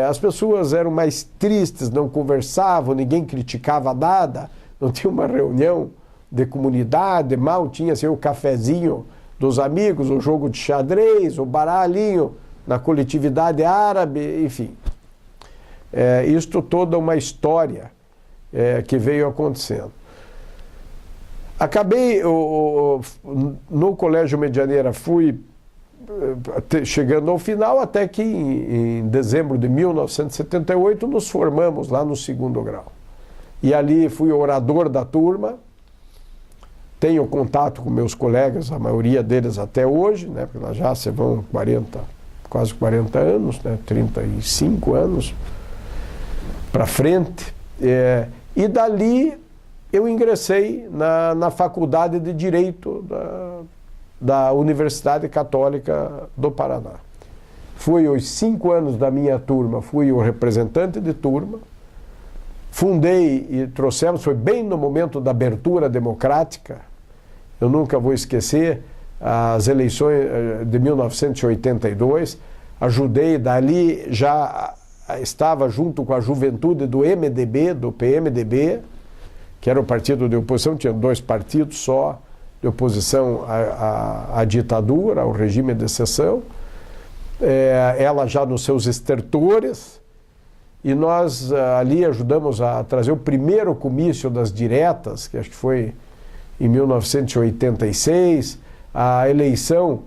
as pessoas eram mais tristes, não conversavam, ninguém criticava nada, não tinha uma reunião de comunidade, mal tinha assim, o cafezinho dos amigos, o jogo de xadrez, o baralhinho na coletividade árabe, enfim. Isto toda uma história que veio acontecendo. Acabei, no Colégio Medianeira, fui chegando ao final, até que em dezembro de 1978 nos formamos lá no segundo grau. E ali fui orador da turma, tenho contato com meus colegas, a maioria deles até hoje, né, porque já se vão quase 40 anos, né, 35 anos para frente. E dali eu ingressei na Faculdade de Direito da Universidade Católica do Paraná. Fui os 5 anos da minha turma, fui o representante de turma, fundei e trouxemos, foi bem no momento da abertura democrática, eu nunca vou esquecer as eleições de 1982, ajudei, dali já estava junto com a juventude do MDB, do PMDB, que era o partido de oposição, tinha 2 partidos só de oposição à ditadura, ao regime de exceção, ela já nos seus estertores, e nós ali ajudamos a trazer o primeiro comício das diretas, que acho que foi em 1986, a eleição,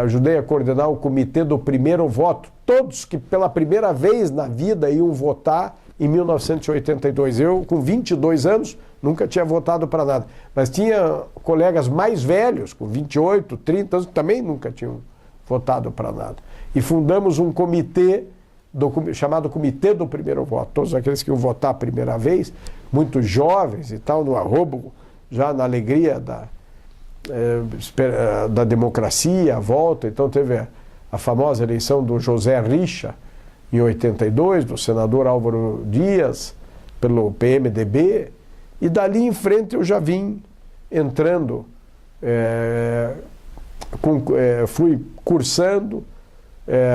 ajudei a coordenar o comitê do primeiro voto, todos que pela primeira vez na vida iam votar em 1982. Eu, com 22 anos, nunca tinha votado para nada, mas tinha colegas mais velhos, com 28, 30 anos, que também nunca tinham votado para nada. E fundamos um comitê chamado Comitê do Primeiro Voto. Todos aqueles que iam votar a primeira vez, muito jovens e tal, no arrobo, já na alegria da democracia, a volta. Então teve a famosa eleição do José Richa, em 82, do senador Álvaro Dias, pelo PMDB, e dali em frente eu já vim entrando, fui cursando,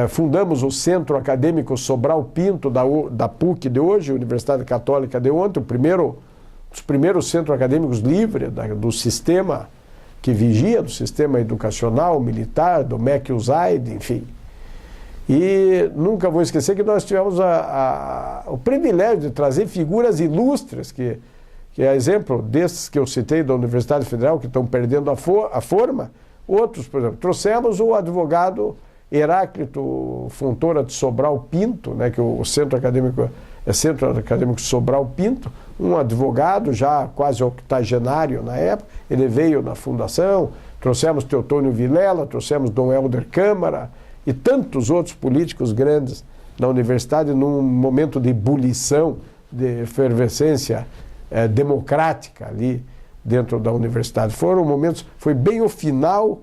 fundamos o Centro Acadêmico Sobral Pinto, da PUC de hoje, Universidade Católica de ontem, os primeiros centros acadêmicos livres do sistema que vigia, do sistema educacional, militar, do MEC-USAID, enfim. E nunca vou esquecer que nós tivemos o privilégio de trazer figuras ilustres, que é exemplo desses que eu citei da Universidade Federal, que estão perdendo a forma. Outros, por exemplo, trouxemos o advogado Heráclito Fontoura de Sobral Pinto, né, que o Centro Acadêmico Sobral Pinto, um advogado já quase octogenário na época. Ele veio na fundação, trouxemos Teotônio Vilela, trouxemos Dom Helder Câmara e tantos outros políticos grandes da universidade num momento de ebulição, de efervescência democrática ali dentro da universidade. Foram momentos, foi bem o final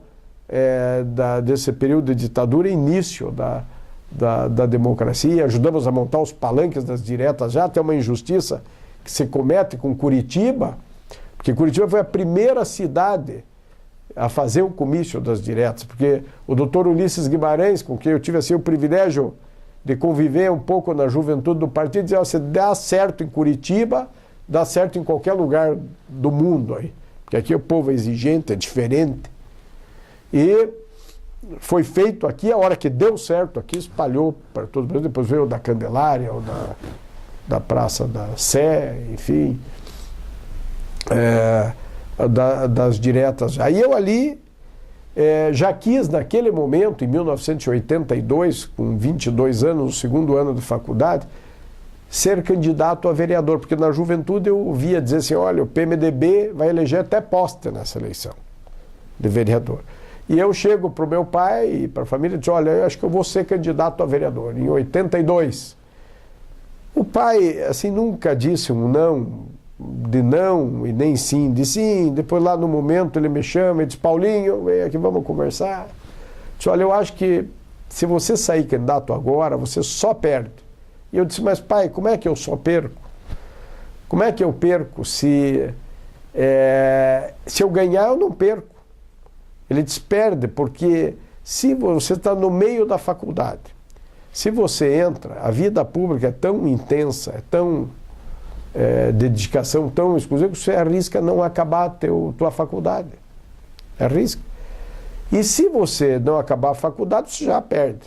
desse período de ditadura, início da democracia. Ajudamos a montar os palanques das diretas. Já tem uma injustiça que se comete com Curitiba, porque Curitiba foi a primeira cidade a fazer o comício das diretas, porque o doutor Ulisses Guimarães, com quem eu tive assim, o privilégio de conviver um pouco na juventude do partido, dizia: você dá certo em Curitiba, dá certo em qualquer lugar do mundo aí, porque aqui o povo é exigente, é diferente. E foi feito aqui, a hora que deu certo aqui, espalhou para todo o Brasil. Depois veio o da Candelária, ou da Praça da Sé, enfim, das diretas. Aí eu ali já quis, naquele momento, em 1982, com 22 anos, no segundo ano de faculdade, ser candidato a vereador, porque na juventude eu ouvia dizer assim: olha, o PMDB vai eleger até poste nessa eleição de vereador. E eu chego para o meu pai e para a família e digo: olha, eu acho que eu vou ser candidato a vereador, em 82. O pai, assim, nunca disse um não, de não e nem sim, de sim. Depois, lá no momento, ele me chama e diz: Paulinho, vem aqui, vamos conversar. Diz: olha, eu acho que se você sair candidato agora, você só perde. E eu disse: mas pai, como é que eu só perco? Como é que eu perco se eu ganhar, eu não perco? Ele diz: perde, porque se você está no meio da faculdade, se você entra, a vida pública é tão intensa, é tão dedicação tão exclusiva, que você arrisca não acabar a tua faculdade. Arrisca. E se você não acabar a faculdade, você já perde.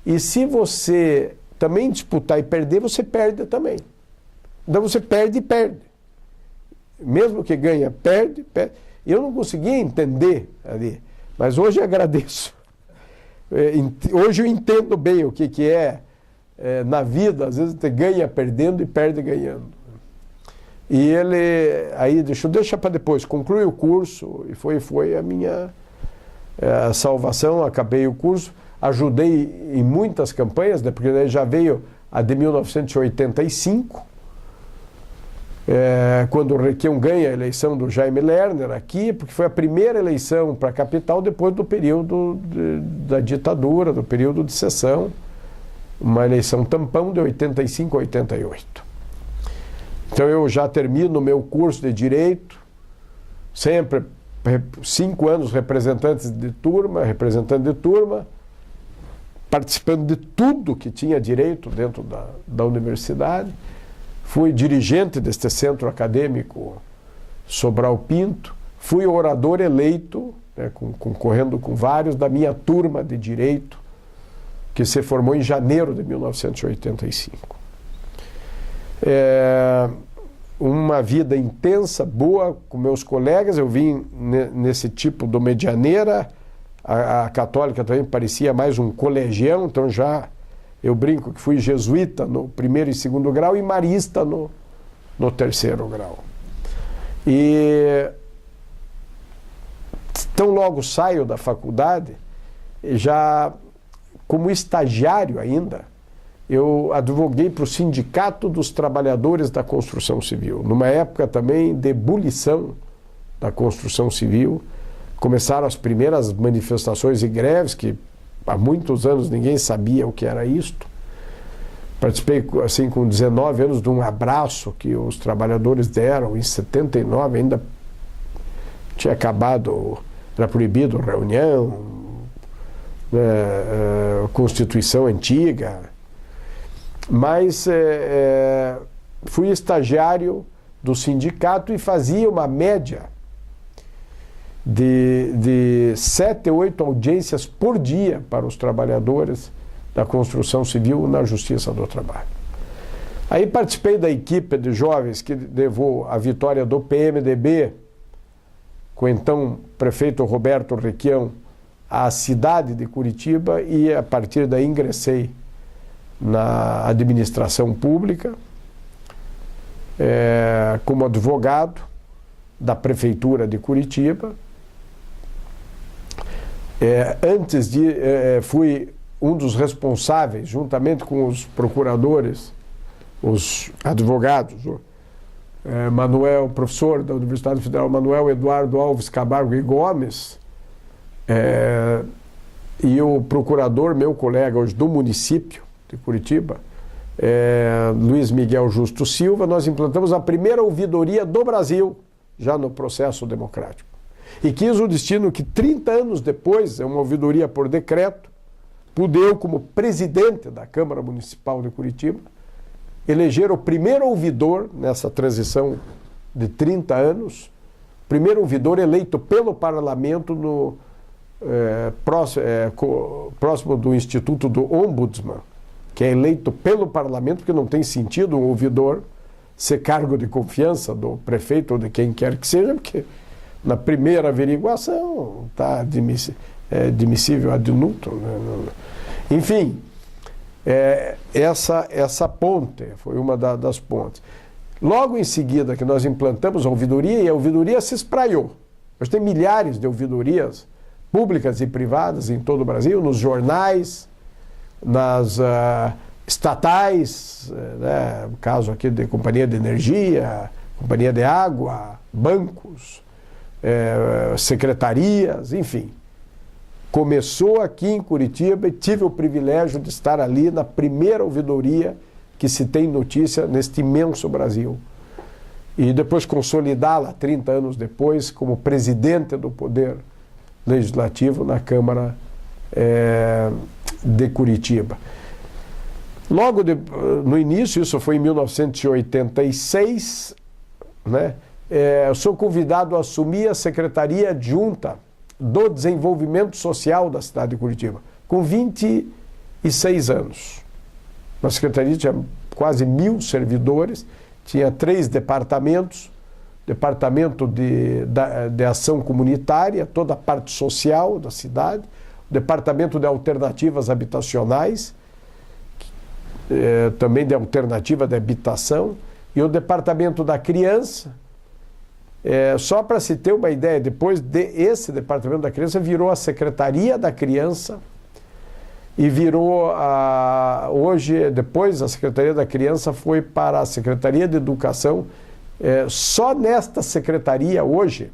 E se você também disputar e perder, você perde também. Então você perde e perde. Mesmo que ganha, perde, perde. Eu não conseguia entender ali, mas hoje agradeço. Hoje eu entendo bem o que é na vida. Às vezes você ganha perdendo e perde ganhando. E ele aí deixa para depois, conclui o curso, e foi a minha salvação. Acabei o curso, ajudei em muitas campanhas, né, porque daí já veio a de 1985, quando o Requião ganha a eleição do Jaime Lerner aqui, porque foi a primeira eleição para a capital depois do período da ditadura, do período de sessão, uma eleição tampão de 85 a 88. Então eu já termino o meu curso de Direito, sempre 5 anos representante de turma, participando de tudo que tinha direito dentro da universidade. Fui dirigente deste centro acadêmico Sobral Pinto, fui orador eleito, né, concorrendo com vários da minha turma de Direito, que se formou em janeiro de 1985. Uma vida intensa, boa com meus colegas. Eu vim nesse tipo do Medianeira, a católica também parecia mais um colegião, então já eu brinco que fui jesuíta no 1º e 2º grau e marista no 3º grau. E tão logo saio da faculdade, já como estagiário ainda, eu advoguei para o Sindicato dos Trabalhadores da Construção Civil. Numa época também de ebulição da construção civil, começaram as primeiras manifestações e greves, que há muitos anos ninguém sabia o que era isto. Participei, assim, com 19 anos, de um abraço que os trabalhadores deram. Em 79 ainda tinha acabado, era proibido reunião, Constituição antiga. Mas fui estagiário do sindicato e fazia uma média de 7 a 8 audiências por dia para os trabalhadores da construção civil na Justiça do Trabalho. Aí participei da equipe de jovens que levou a vitória do PMDB, com o então prefeito Roberto Requião, à cidade de Curitiba, e a partir daí ingressei na administração pública, como advogado da Prefeitura de Curitiba. Fui um dos responsáveis, juntamente com os procuradores, os advogados, professor da Universidade Federal Manuel Eduardo Alves Camargo e Gomes, e o procurador, meu colega hoje do município de Curitiba, Luiz Miguel Justo Silva. Nós implantamos a primeira ouvidoria do Brasil, já no processo democrático. E quis o destino que 30 anos depois, uma ouvidoria por decreto, pude eu, como presidente da Câmara Municipal de Curitiba, eleger o primeiro ouvidor nessa transição de 30 anos, primeiro ouvidor eleito pelo parlamento próximo do Instituto do Ombudsman, que é eleito pelo parlamento, porque não tem sentido um ouvidor ser cargo de confiança do prefeito ou de quem quer que seja, porque na primeira averiguação está admissível ad nutum, né? Enfim, essa ponte foi uma das pontes. Logo em seguida que nós implantamos a ouvidoria, e a ouvidoria se espraiou. Hoje tem milhares de ouvidorias públicas e privadas em todo o Brasil, nos jornais, nas estatais, né? No caso aqui de companhia de energia, companhia de água, bancos, secretarias, enfim. Começou aqui em Curitiba e tive o privilégio de estar ali na primeira ouvidoria que se tem notícia neste imenso Brasil. E depois consolidá-la 30 anos depois como presidente do Poder Legislativo na Câmara de Curitiba. Logo no início, isso foi em 1986, né? Eu sou convidado a assumir a Secretaria Adjunta do Desenvolvimento Social da cidade de Curitiba, com 26 anos. A Secretaria tinha quase 1.000 servidores, tinha 3 departamentos: departamento de ação comunitária, toda a parte social da cidade, o departamento de alternativas habitacionais, também de alternativa de habitação, e o departamento da criança. Só para se ter uma ideia, depois desse departamento da criança virou a Secretaria da Criança, e virou hoje, depois a Secretaria da Criança foi para a Secretaria de Educação, Só nesta secretaria hoje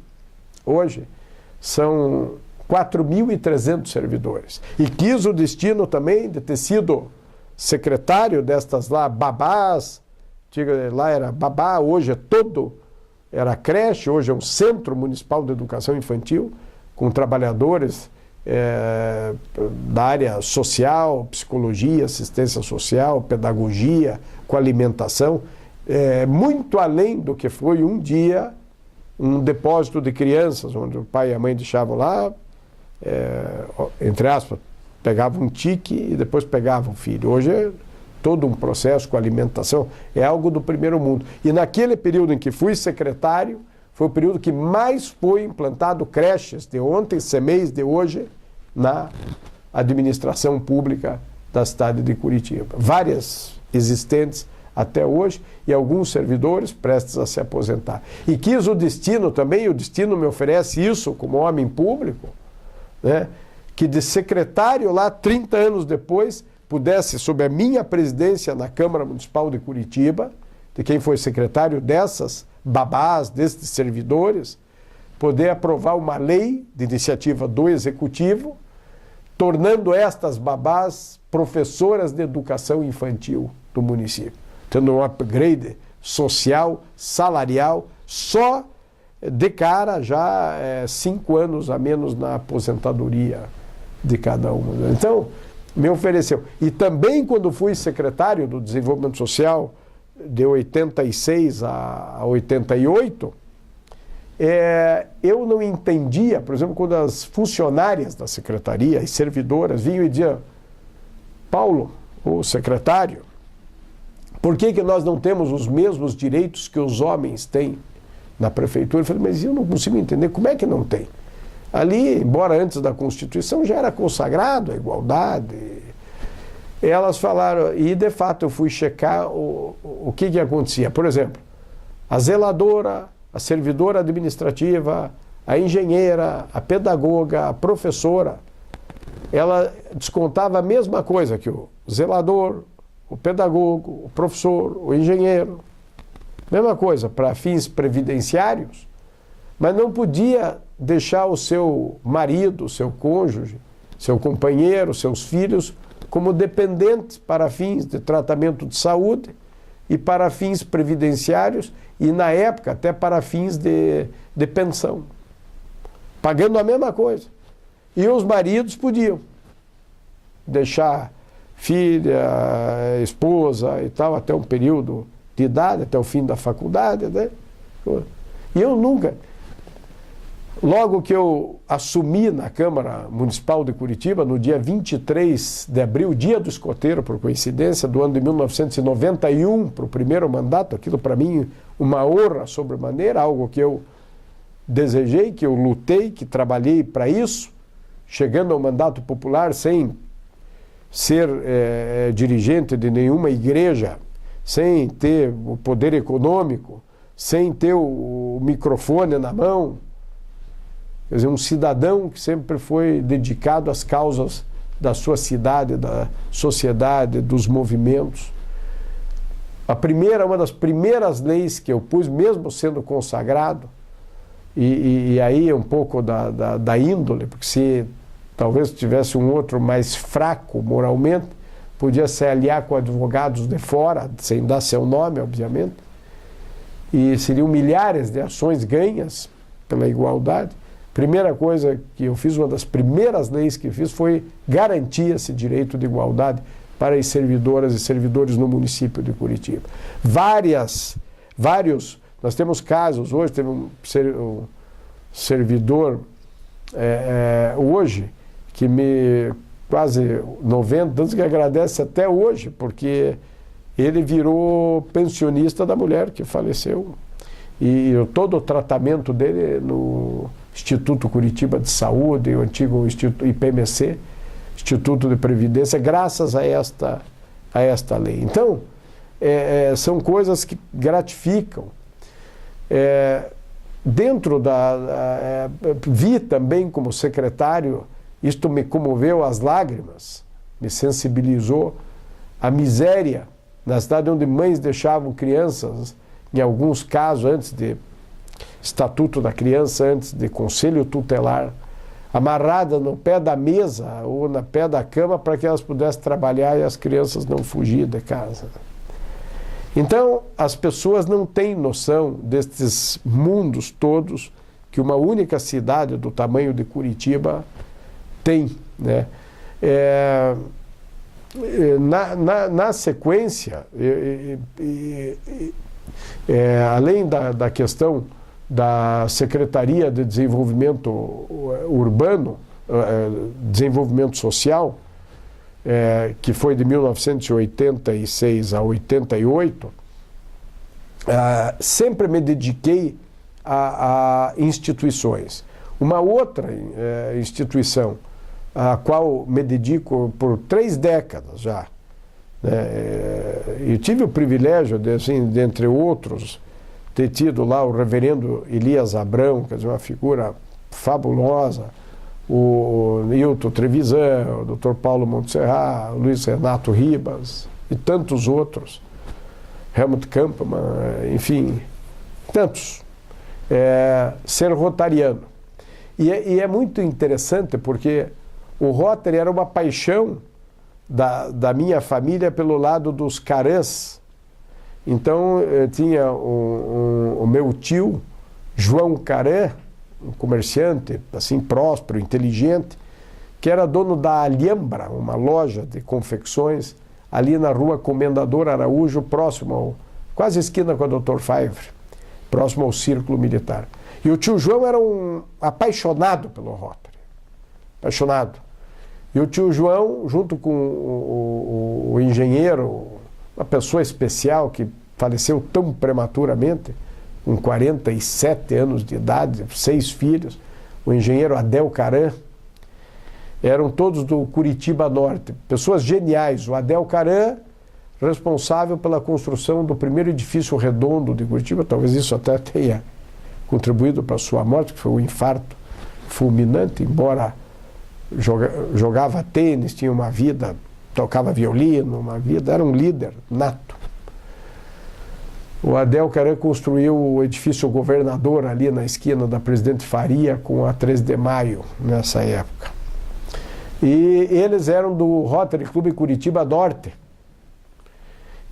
são 4.300 servidores. E quis o destino também de ter sido secretário destas lá, babás, lá era babá, hoje era creche, hoje é um Centro Municipal de Educação Infantil, com trabalhadores da área social, psicologia, assistência social, pedagogia, com alimentação, muito além do que foi um dia um depósito de crianças, onde o pai e a mãe deixavam lá, entre aspas, pegavam um tique e depois pegavam o filho. Hoje é todo um processo com alimentação, é algo do primeiro mundo. E naquele período em que fui secretário, foi o período que mais foi implantado creches, de ontem, CEMEIs, de hoje, na administração pública da cidade de Curitiba. Várias existentes até hoje e alguns servidores prestes a se aposentar. E quis o destino também, o destino me oferece isso como homem público, né, que de secretário lá, 30 anos depois, pudesse, sob a minha presidência na Câmara Municipal de Curitiba, de quem foi secretário dessas babás, desses servidores, poder aprovar uma lei de iniciativa do Executivo, tornando estas babás professoras de educação infantil do município, tendo um upgrade social, salarial, só de cara já 5 anos a menos na aposentadoria de cada uma. Então, me ofereceu. E também quando fui secretário do Desenvolvimento Social, de 86 a 88, eu não entendia, por exemplo, quando as funcionárias da secretaria, as servidoras, vinham e diziam: Paulo, o secretário, por que nós não temos os mesmos direitos que os homens têm na prefeitura? Eu falei, mas eu não consigo entender, como é que não tem? Ali, embora antes da Constituição já era consagrado a igualdade. Elas falaram, e de fato eu fui checar o que acontecia. Por exemplo, a zeladora, a servidora administrativa, a engenheira, a pedagoga, a professora, ela descontava a mesma coisa que o zelador, o pedagogo, o professor, o engenheiro. Mesma coisa, para fins previdenciários, mas não podia deixar o seu marido, o seu cônjuge, seu companheiro, seus filhos, como dependentes para fins de tratamento de saúde e para fins previdenciários e, na época, até para fins de pensão, pagando a mesma coisa. E os maridos podiam deixar filha, esposa e tal, até um período de idade, até o fim da faculdade, né? E eu nunca... Logo que eu assumi na Câmara Municipal de Curitiba, no dia 23 de abril, dia do escoteiro, por coincidência, do ano de 1991, para o primeiro mandato, aquilo para mim uma honra sobremaneira, algo que eu desejei, que eu lutei, que trabalhei para isso, chegando ao mandato popular sem ser dirigente de nenhuma igreja, sem ter o poder econômico, sem ter o microfone na mão. Quer dizer, um cidadão que sempre foi dedicado às causas da sua cidade, da sociedade, dos movimentos. Uma das primeiras leis que eu pus, mesmo sendo consagrado, e aí um pouco da índole, porque se talvez tivesse um outro mais fraco moralmente, podia se aliar com advogados de fora, sem dar seu nome, obviamente, e seriam milhares de ações ganhas pela igualdade. Primeira coisa que eu fiz, uma das primeiras leis que fiz foi garantir esse direito de igualdade para as servidoras e servidores no município de Curitiba. Nós temos casos hoje, teve um servidor hoje que quase 90 anos, que agradece até hoje, porque ele virou pensionista da mulher que faleceu. E todo o tratamento dele no Instituto Curitiba de Saúde, o antigo Instituto IPMC, Instituto de Previdência, graças a esta lei. Então, são coisas que gratificam. Vi também como secretário, isto me comoveu às lágrimas, me sensibilizou, a miséria na cidade onde mães deixavam crianças em alguns casos, antes de Estatuto da Criança, antes de Conselho Tutelar, amarrada no pé da mesa ou no pé da cama para que elas pudessem trabalhar e as crianças não fugirem de casa. Então, as pessoas não têm noção destes mundos todos que uma única cidade do tamanho de Curitiba tem, né? Na sequência, além da questão da Secretaria de Desenvolvimento Urbano, Desenvolvimento Social, que foi de 1986 a 88, sempre me dediquei a instituições. Uma outra instituição a qual me dedico por 3 décadas já, eu tive o privilégio de, assim, dentre outros, ter tido lá o reverendo Elias Abrão, quer dizer, uma figura fabulosa, o Nilton Trevisan, o Dr. Paulo Montserrat, o Luiz Renato Ribas e tantos outros, Helmut Kampmann, enfim, tantos, ser rotariano. E é muito interessante porque o Rotary era uma paixão da minha família pelo lado dos Carãs. Então, eu tinha o meu tio, João Carã, um comerciante, assim, próspero, inteligente, que era dono da Alhambra, uma loja de confecções, ali na rua Comendador Araújo, quase esquina com a Dr. Favre, próximo ao Círculo Militar. E o tio João era um apaixonado pelo Rotary, apaixonado. E o tio João, junto com o engenheiro, uma pessoa especial que faleceu tão prematuramente, com 47 anos de idade, 6 filhos, o engenheiro Adel Caran, eram todos do Curitiba Norte, pessoas geniais. O Adel Caran, responsável pela construção do primeiro edifício redondo de Curitiba, talvez isso até tenha contribuído para a sua morte, que foi um infarto fulminante, embora jogava tênis, tinha uma vida, tocava violino, era um líder nato. O Adel Caran construiu o edifício Governador ali na esquina da Presidente Faria com a 13 de Maio, nessa época. E eles eram do Rotary Clube Curitiba Norte.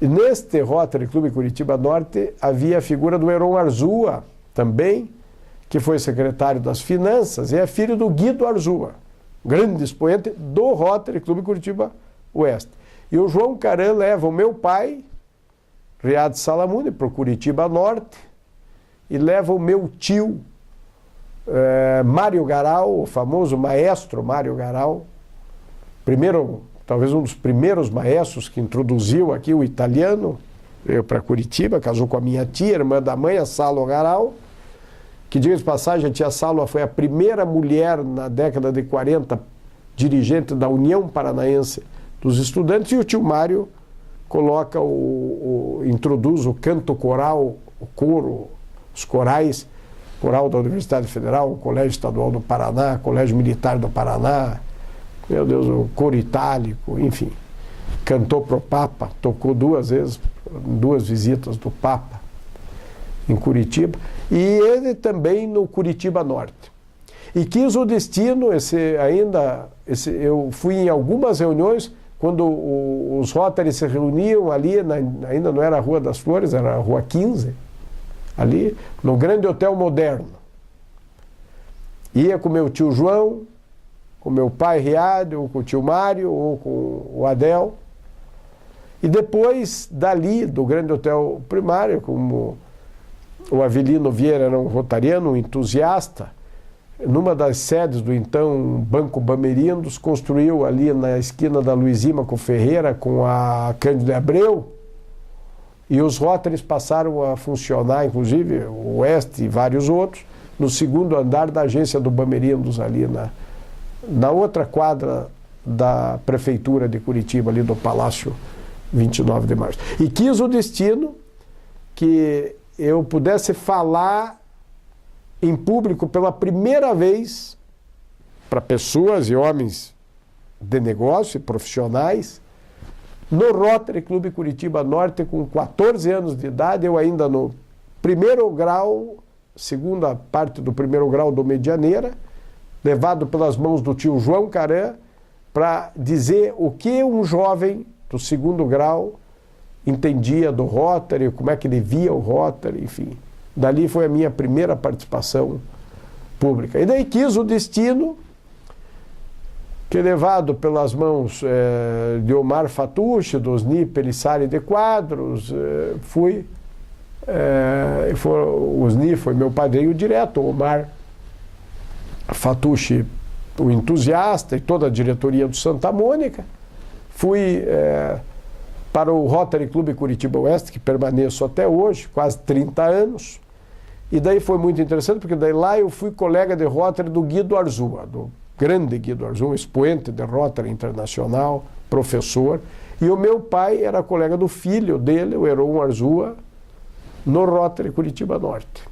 E neste Rotary Clube Curitiba Norte havia a figura do Heron Arzua, também, que foi secretário das Finanças, e é filho do Guido Arzua, grande expoente do Rotary Clube Curitiba Oeste. E o João Caran leva o meu pai, Riad Salamune, para o Curitiba Norte, e leva o meu tio, Mário Garal, o famoso maestro Mário Garal, talvez um dos primeiros maestros que introduziu aqui o italiano, veio para Curitiba, casou com a minha tia, irmã da mãe, a Salo Garal, que, diga de passagem, a tia Salo foi a primeira mulher na década de 40, dirigente da União Paranaense dos Estudantes, e o tio Mário coloca introduz o canto coral, o coro, os corais, coral da Universidade Federal, o Colégio Estadual do Paraná, Colégio Militar do Paraná, meu Deus, o coro itálico, enfim. Cantou para o Papa, tocou 2 vezes, 2 visitas do Papa em Curitiba, e ele também no Curitiba Norte. E quis o destino, eu fui em algumas reuniões, quando os Rotary se reuniam ali, ainda não era a Rua das Flores, era a Rua 15, ali no Grande Hotel Moderno. Ia com meu tio João, com meu pai Riad, ou com o tio Mário, ou com o Adel. E depois, dali, do Grande Hotel Primário, como o Avelino Vieira era um rotariano, um entusiasta, numa das sedes do então Banco Bamerindos, construiu ali na esquina da Luizima com Ferreira, com a Cândido Abreu, e os Rotaries passaram a funcionar, inclusive o Oeste e vários outros, no 2º andar da agência do Bamerindos, ali na outra quadra da Prefeitura de Curitiba, ali do Palácio 29 de Março. E quis o destino que eu pudesse falar em público pela primeira vez para pessoas e homens de negócio e profissionais no Rotary Clube Curitiba Norte, com 14 anos de idade, eu ainda no primeiro grau, segunda parte do primeiro grau do Medianeira, levado pelas mãos do tio João Caran, para dizer o que um jovem do segundo grau entendia do Rotary, como é que ele via o Rotary, enfim. Dali foi a minha primeira participação pública. E daí quis o destino que, levado pelas mãos de Omar Fatucci, do Osni Pelissari de Quadros, o Osni foi meu padrinho direto, o Omar Fatucci, o entusiasta, e toda a diretoria do Santa Mônica. Fui para o Rotary Clube Curitiba Oeste, que permaneço até hoje, quase 30 anos. E daí foi muito interessante, porque daí lá eu fui colega de Rotary do Guido Arzua, do grande Guido Arzua, um expoente de Rotary internacional, professor. E o meu pai era colega do filho dele, o Heron Arzua, no Rotary Curitiba Norte.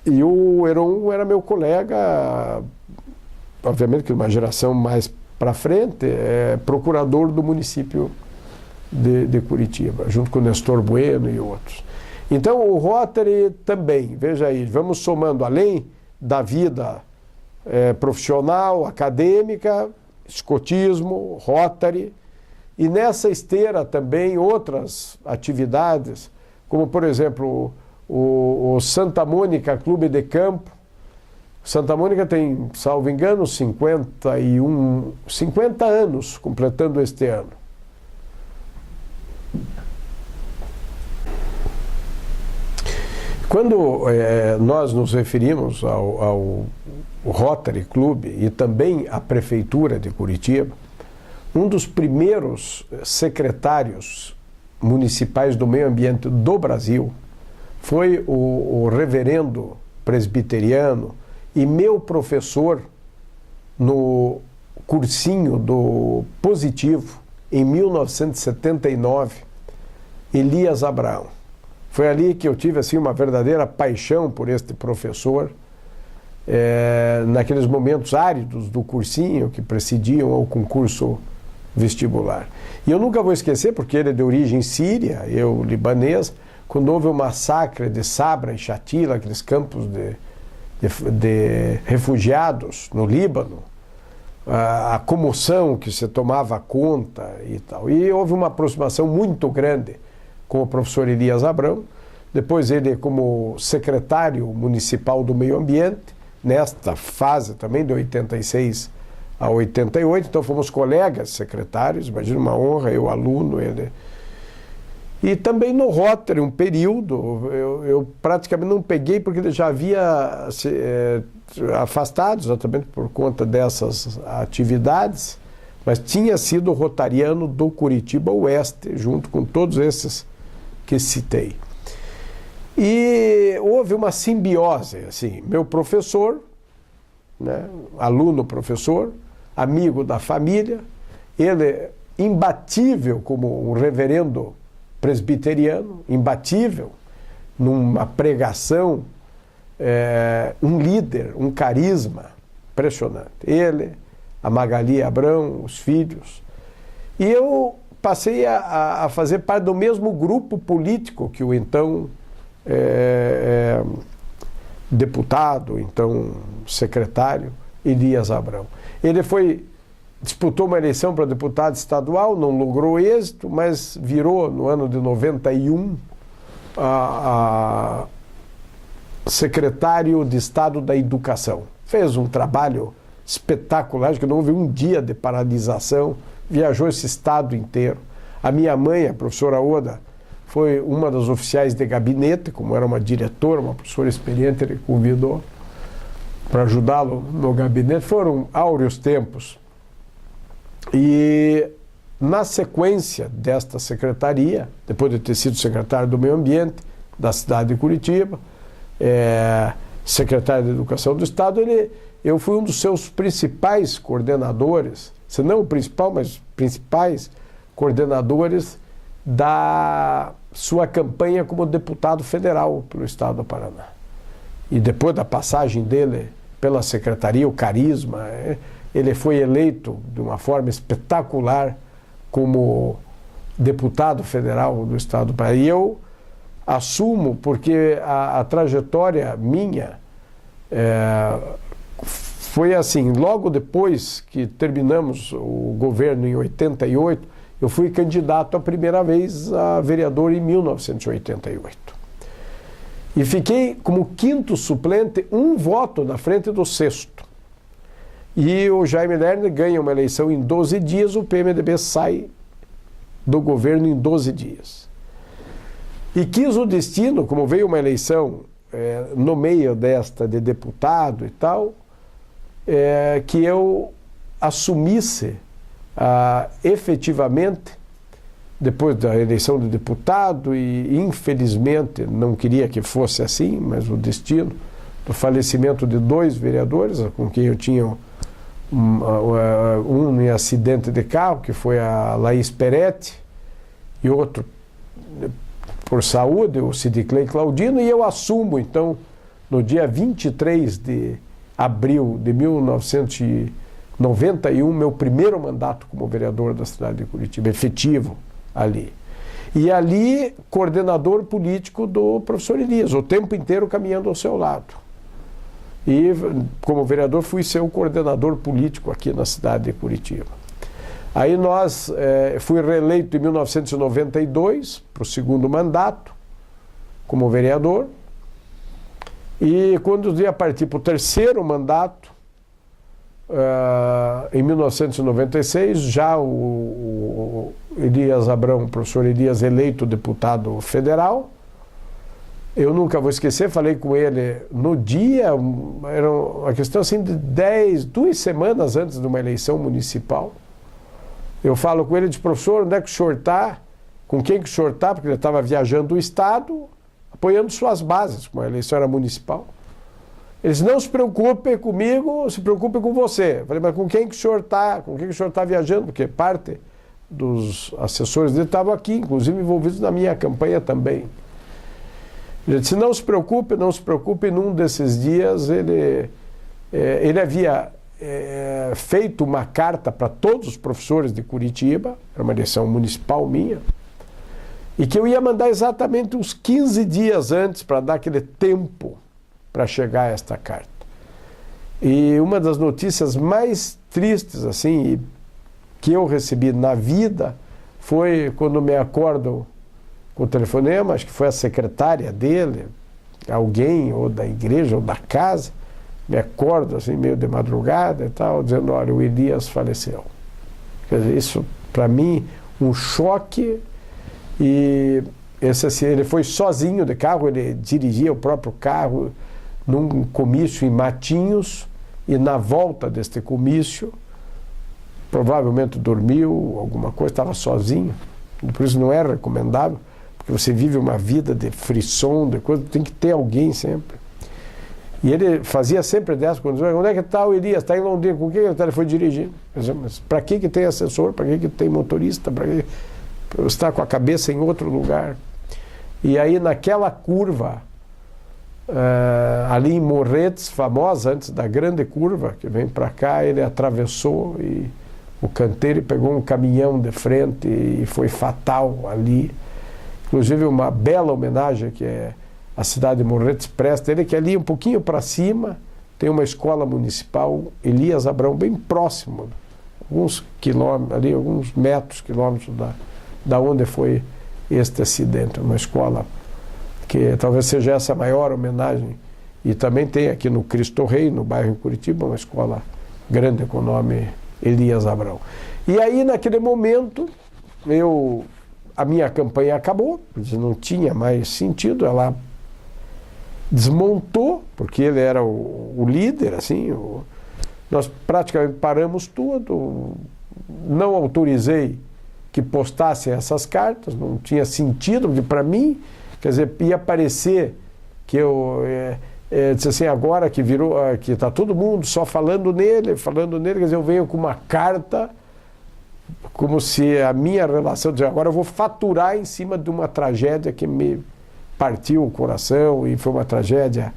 E o Heron era meu colega, obviamente que de uma geração mais para frente, procurador do município de Curitiba, junto com o Nestor Bueno e outros. Então o Rotary também, veja aí, vamos somando, além da vida profissional, acadêmica, escotismo, Rotary, e nessa esteira também outras atividades, como por exemplo o Santa Mônica Clube de Campo. Santa Mônica tem, salvo engano, 50 anos, completando este ano. Quando nós nos referimos ao Rotary Clube e também à Prefeitura de Curitiba, um dos primeiros secretários municipais do meio ambiente do Brasil foi o reverendo presbiteriano e meu professor no cursinho do Positivo, em 1979, Elias Abraão. Foi ali que eu tive assim, uma verdadeira paixão por este professor, naqueles momentos áridos do cursinho que precediam ao concurso vestibular. E eu nunca vou esquecer, porque ele é de origem síria, eu libanês, quando houve o massacre de Sabra e Shatila, aqueles campos de refugiados no Líbano, a comoção que se tomava conta e tal. E houve uma aproximação muito grande com o professor Elias Abrão. Depois ele, como secretário municipal do meio ambiente, nesta fase também de 86 a 88, então fomos colegas secretários, imagina uma honra, eu aluno, ele. E também no Rotary, um período, eu praticamente não peguei, porque ele já havia afastado, exatamente por conta dessas atividades, mas tinha sido rotariano do Curitiba Oeste, junto com todos esses que citei. E houve uma simbiose, assim, meu professor, né, aluno-professor, amigo da família, ele imbatível como um reverendo presbiteriano, imbatível, numa pregação, um líder, um carisma impressionante. Ele, a Magali Abrão, os filhos. E eu passei a fazer parte do mesmo grupo político que o então deputado, então secretário, Elias Abrão. Ele disputou uma eleição para deputado estadual, não logrou êxito, mas virou, no ano de 91, secretário de Estado da Educação. Fez um trabalho espetacular, acho que não houve um dia de paralisação, viajou esse estado inteiro. A minha mãe, a professora Oda, foi uma das oficiais de gabinete, como era uma diretora, uma professora experiente, ele convidou para ajudá-lo no gabinete. Foram áureos tempos. E na sequência desta secretaria, depois de ter sido secretário do Meio Ambiente da cidade de Curitiba, secretário de Educação do Estado, eu fui um dos seus principais coordenadores, se não o principal, mas principais coordenadores da sua campanha como deputado federal pelo Estado do Paraná. E depois da passagem dele pela secretaria, o carisma, ele foi eleito de uma forma espetacular como deputado federal do Estado do Paraná. E eu assumo porque a trajetória minha foi assim, logo depois que terminamos o governo em 88, eu fui candidato a primeira vez a vereador em 1988. E fiquei como quinto suplente, um voto na frente do sexto. E o Jaime Lerner ganha uma eleição em 12 dias, o PMDB sai do governo em 12 dias. E quis o destino, como veio uma eleição no meio desta de deputado e tal, que eu assumisse efetivamente, depois da eleição de deputado, e infelizmente não queria que fosse assim, mas o destino do falecimento de 2 vereadores, com quem eu tinha um em acidente de carro, que foi a Laís Peretti, e outro por saúde, o Sidiclei Claudino, e eu assumo, então, no dia 23 de abril de 1991, meu primeiro mandato como vereador da cidade de Curitiba, efetivo ali. E ali, coordenador político do professor Elias, o tempo inteiro caminhando ao seu lado. E, como vereador, fui seu coordenador político aqui na cidade de Curitiba. Aí fui reeleito em 1992 para o segundo mandato como vereador. E quando eu ia partir para o terceiro mandato, em 1996, já o Elias Abrão, o professor Elias, eleito deputado federal, eu nunca vou esquecer, falei com ele no dia, era uma questão assim de 2 semanas antes de uma eleição municipal. Eu falo com ele, disse, professor, onde é que o senhor está? Com quem que o senhor está? Porque ele estava viajando o estado, apoiando suas bases, como a eleição era municipal. Ele disse, não se preocupe comigo, se preocupe com você. Eu falei, mas com quem que o senhor está? Com quem que o senhor está viajando? Porque parte dos assessores dele estavam aqui, inclusive envolvidos na minha campanha também. Ele disse, não se preocupe, não se preocupe. Num desses dias ele havia feito uma carta para todos os professores de Curitiba, era uma eleição municipal minha, e que eu ia mandar exatamente uns 15 dias antes para dar aquele tempo para chegar a esta carta. E uma das notícias mais tristes assim que eu recebi na vida foi quando me acordo com o telefonema, acho que foi a secretária dele, alguém, ou da igreja, ou da casa, me acordo assim, meio de madrugada e tal, dizendo, olha, o Elias faleceu. Quer dizer, isso, para mim, um choque. E ele foi sozinho de carro, ele dirigia o próprio carro num comício em Matinhos, e na volta deste comício, provavelmente dormiu, alguma coisa, estava sozinho. Por isso não é recomendável, porque você vive uma vida de frisson, de coisa, tem que ter alguém sempre. E ele fazia sempre dessa, quando dizia, onde é que está o Elias? Está em Londrina, com quem ele foi dirigir? Mas para que tem assessor? Para que tem motorista? Para que está com a cabeça em outro lugar? E aí naquela curva, ali em Morretes, famosa, antes da grande curva, que vem para cá, ele atravessou e o canteiro e pegou um caminhão de frente e foi fatal ali. Inclusive uma bela homenagem que a cidade de Morretes presta ele, que ali um pouquinho para cima tem uma escola municipal, Elias Abrão, bem próximo, alguns quilômetros, ali, alguns quilômetros da onde foi este acidente, uma escola que talvez seja essa a maior homenagem. E também tem aqui no Cristo Rei, no bairro em Curitiba, uma escola grande com o nome Elias Abrão. E aí, naquele momento, a minha campanha acabou, não tinha mais sentido, ela desmontou, porque ele era o líder, assim, nós praticamente paramos tudo, não autorizei que postassem essas cartas, não tinha sentido, porque para mim, quer dizer, ia parecer que eu disse assim, agora que virou, que está todo mundo só falando nele, quer dizer, eu venho com uma carta, como se a minha relação, agora eu vou faturar em cima de uma tragédia que me partiu o coração, e foi uma tragédia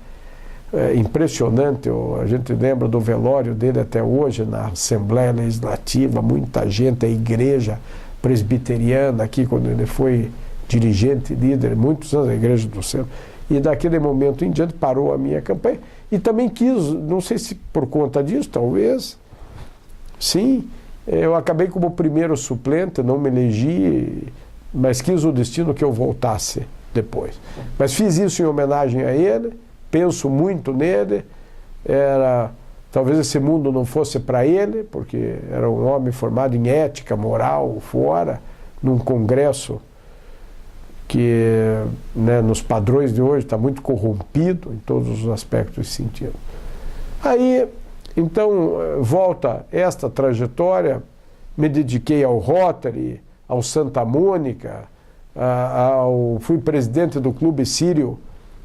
impressionante. A gente lembra do velório dele até hoje na Assembleia Legislativa, muita gente, a igreja presbiteriana aqui, quando ele foi dirigente, líder, muitos anos da Igreja do Centro. E daquele momento em diante parou a minha campanha. E também quis, não sei se por conta disso, talvez, sim, eu acabei como primeiro suplente, não me elegi, mas quis o destino que eu voltasse depois. Mas fiz isso em homenagem a ele, penso muito nele, talvez esse mundo não fosse para ele, porque era um homem formado em ética, moral, fora, num congresso que, né, nos padrões de hoje está muito corrompido em todos os aspectos e sentidos. Aí, então, volta esta trajetória, me dediquei ao Rotary, ao Santa Mônica, fui presidente do Clube Sírio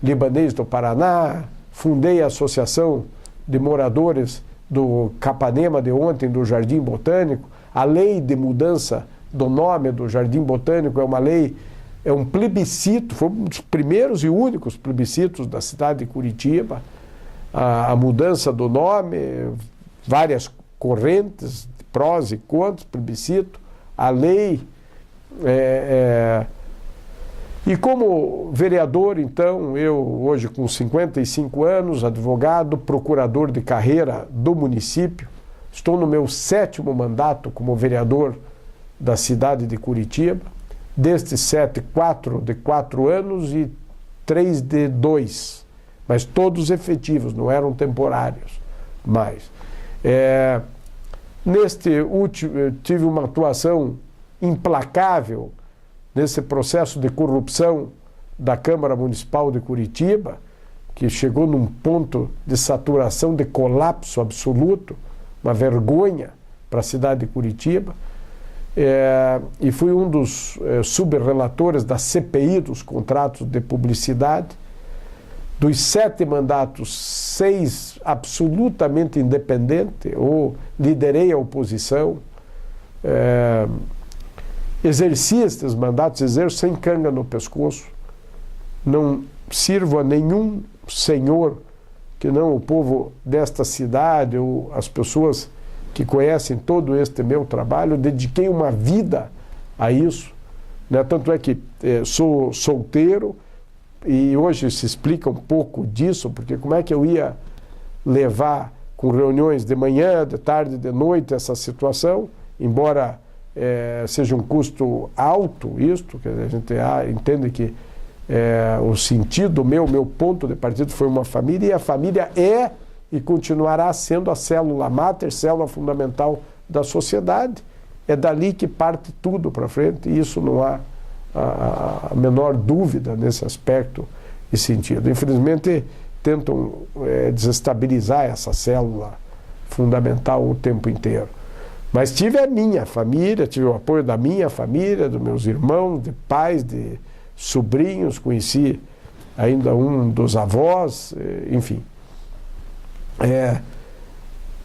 Libanês do Paraná, fundei a Associação de Moradores do Capanema de ontem, do Jardim Botânico. A lei de mudança do nome do Jardim Botânico é uma lei, é um plebiscito, foi um dos primeiros e únicos plebiscitos da cidade de Curitiba. A mudança do nome, várias correntes, prós e contras, plebiscito, a lei. E como vereador, então, eu hoje com 55 anos, advogado, procurador de carreira do município, estou no meu 7º mandato como vereador da cidade de Curitiba, destes 7, 4 de 4 anos e 3 de 2, mas todos efetivos, não eram temporários mais. Neste último, eu tive uma atuação implacável nesse processo de corrupção da Câmara Municipal de Curitiba, que chegou num ponto de saturação, de colapso absoluto, uma vergonha para a cidade de Curitiba. E fui um dos subrelatores da CPI dos contratos de publicidade. Dos 7 mandatos, 6 absolutamente independente, ou liderei a oposição, exerci estes mandatos, exerço sem canga no pescoço, não sirvo a nenhum senhor que não o povo desta cidade ou as pessoas que conhecem todo este meu trabalho. Dediquei uma vida a isso, né? Tanto é que sou solteiro e hoje se explica um pouco disso, porque como é que eu ia levar com reuniões de manhã, de tarde, de noite essa situação, embora seja um custo alto isto, que a gente entende que o sentido meu ponto de partida foi uma família, e a família é e continuará sendo a célula máter, célula fundamental da sociedade. É dali que parte tudo para frente, e isso não há a menor dúvida nesse aspecto e sentido. Infelizmente, tentam desestabilizar essa célula fundamental o tempo inteiro. Mas tive a minha família, tive o apoio da minha família, dos meus irmãos, de pais, de sobrinhos, conheci ainda um dos avós, enfim.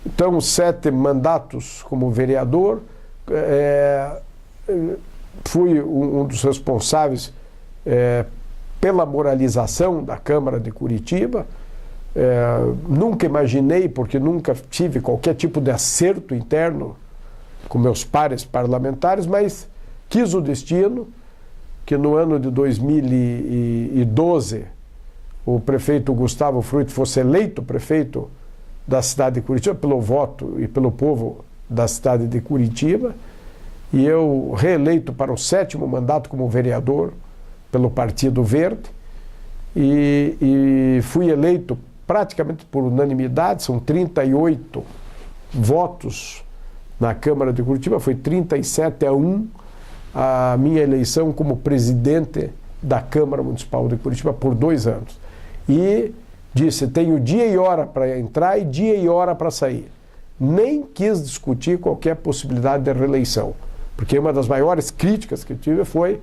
Então, 7 mandatos como vereador, fui um dos responsáveis pela moralização da Câmara de Curitiba. Nunca imaginei, porque nunca tive qualquer tipo de acerto interno com meus pares parlamentares, mas quis o destino que no ano de 2012 o prefeito Gustavo Fruit fosse eleito prefeito da cidade de Curitiba pelo voto e pelo povo da cidade de Curitiba, e eu reeleito para o 7º mandato como vereador pelo Partido Verde, e fui eleito praticamente por unanimidade, são 38 votos na Câmara de Curitiba, foi 37-1 a minha eleição como presidente da Câmara Municipal de Curitiba por 2 anos. E disse, tenho dia e hora para entrar e dia e hora para sair. Nem quis discutir qualquer possibilidade de reeleição, porque uma das maiores críticas que tive foi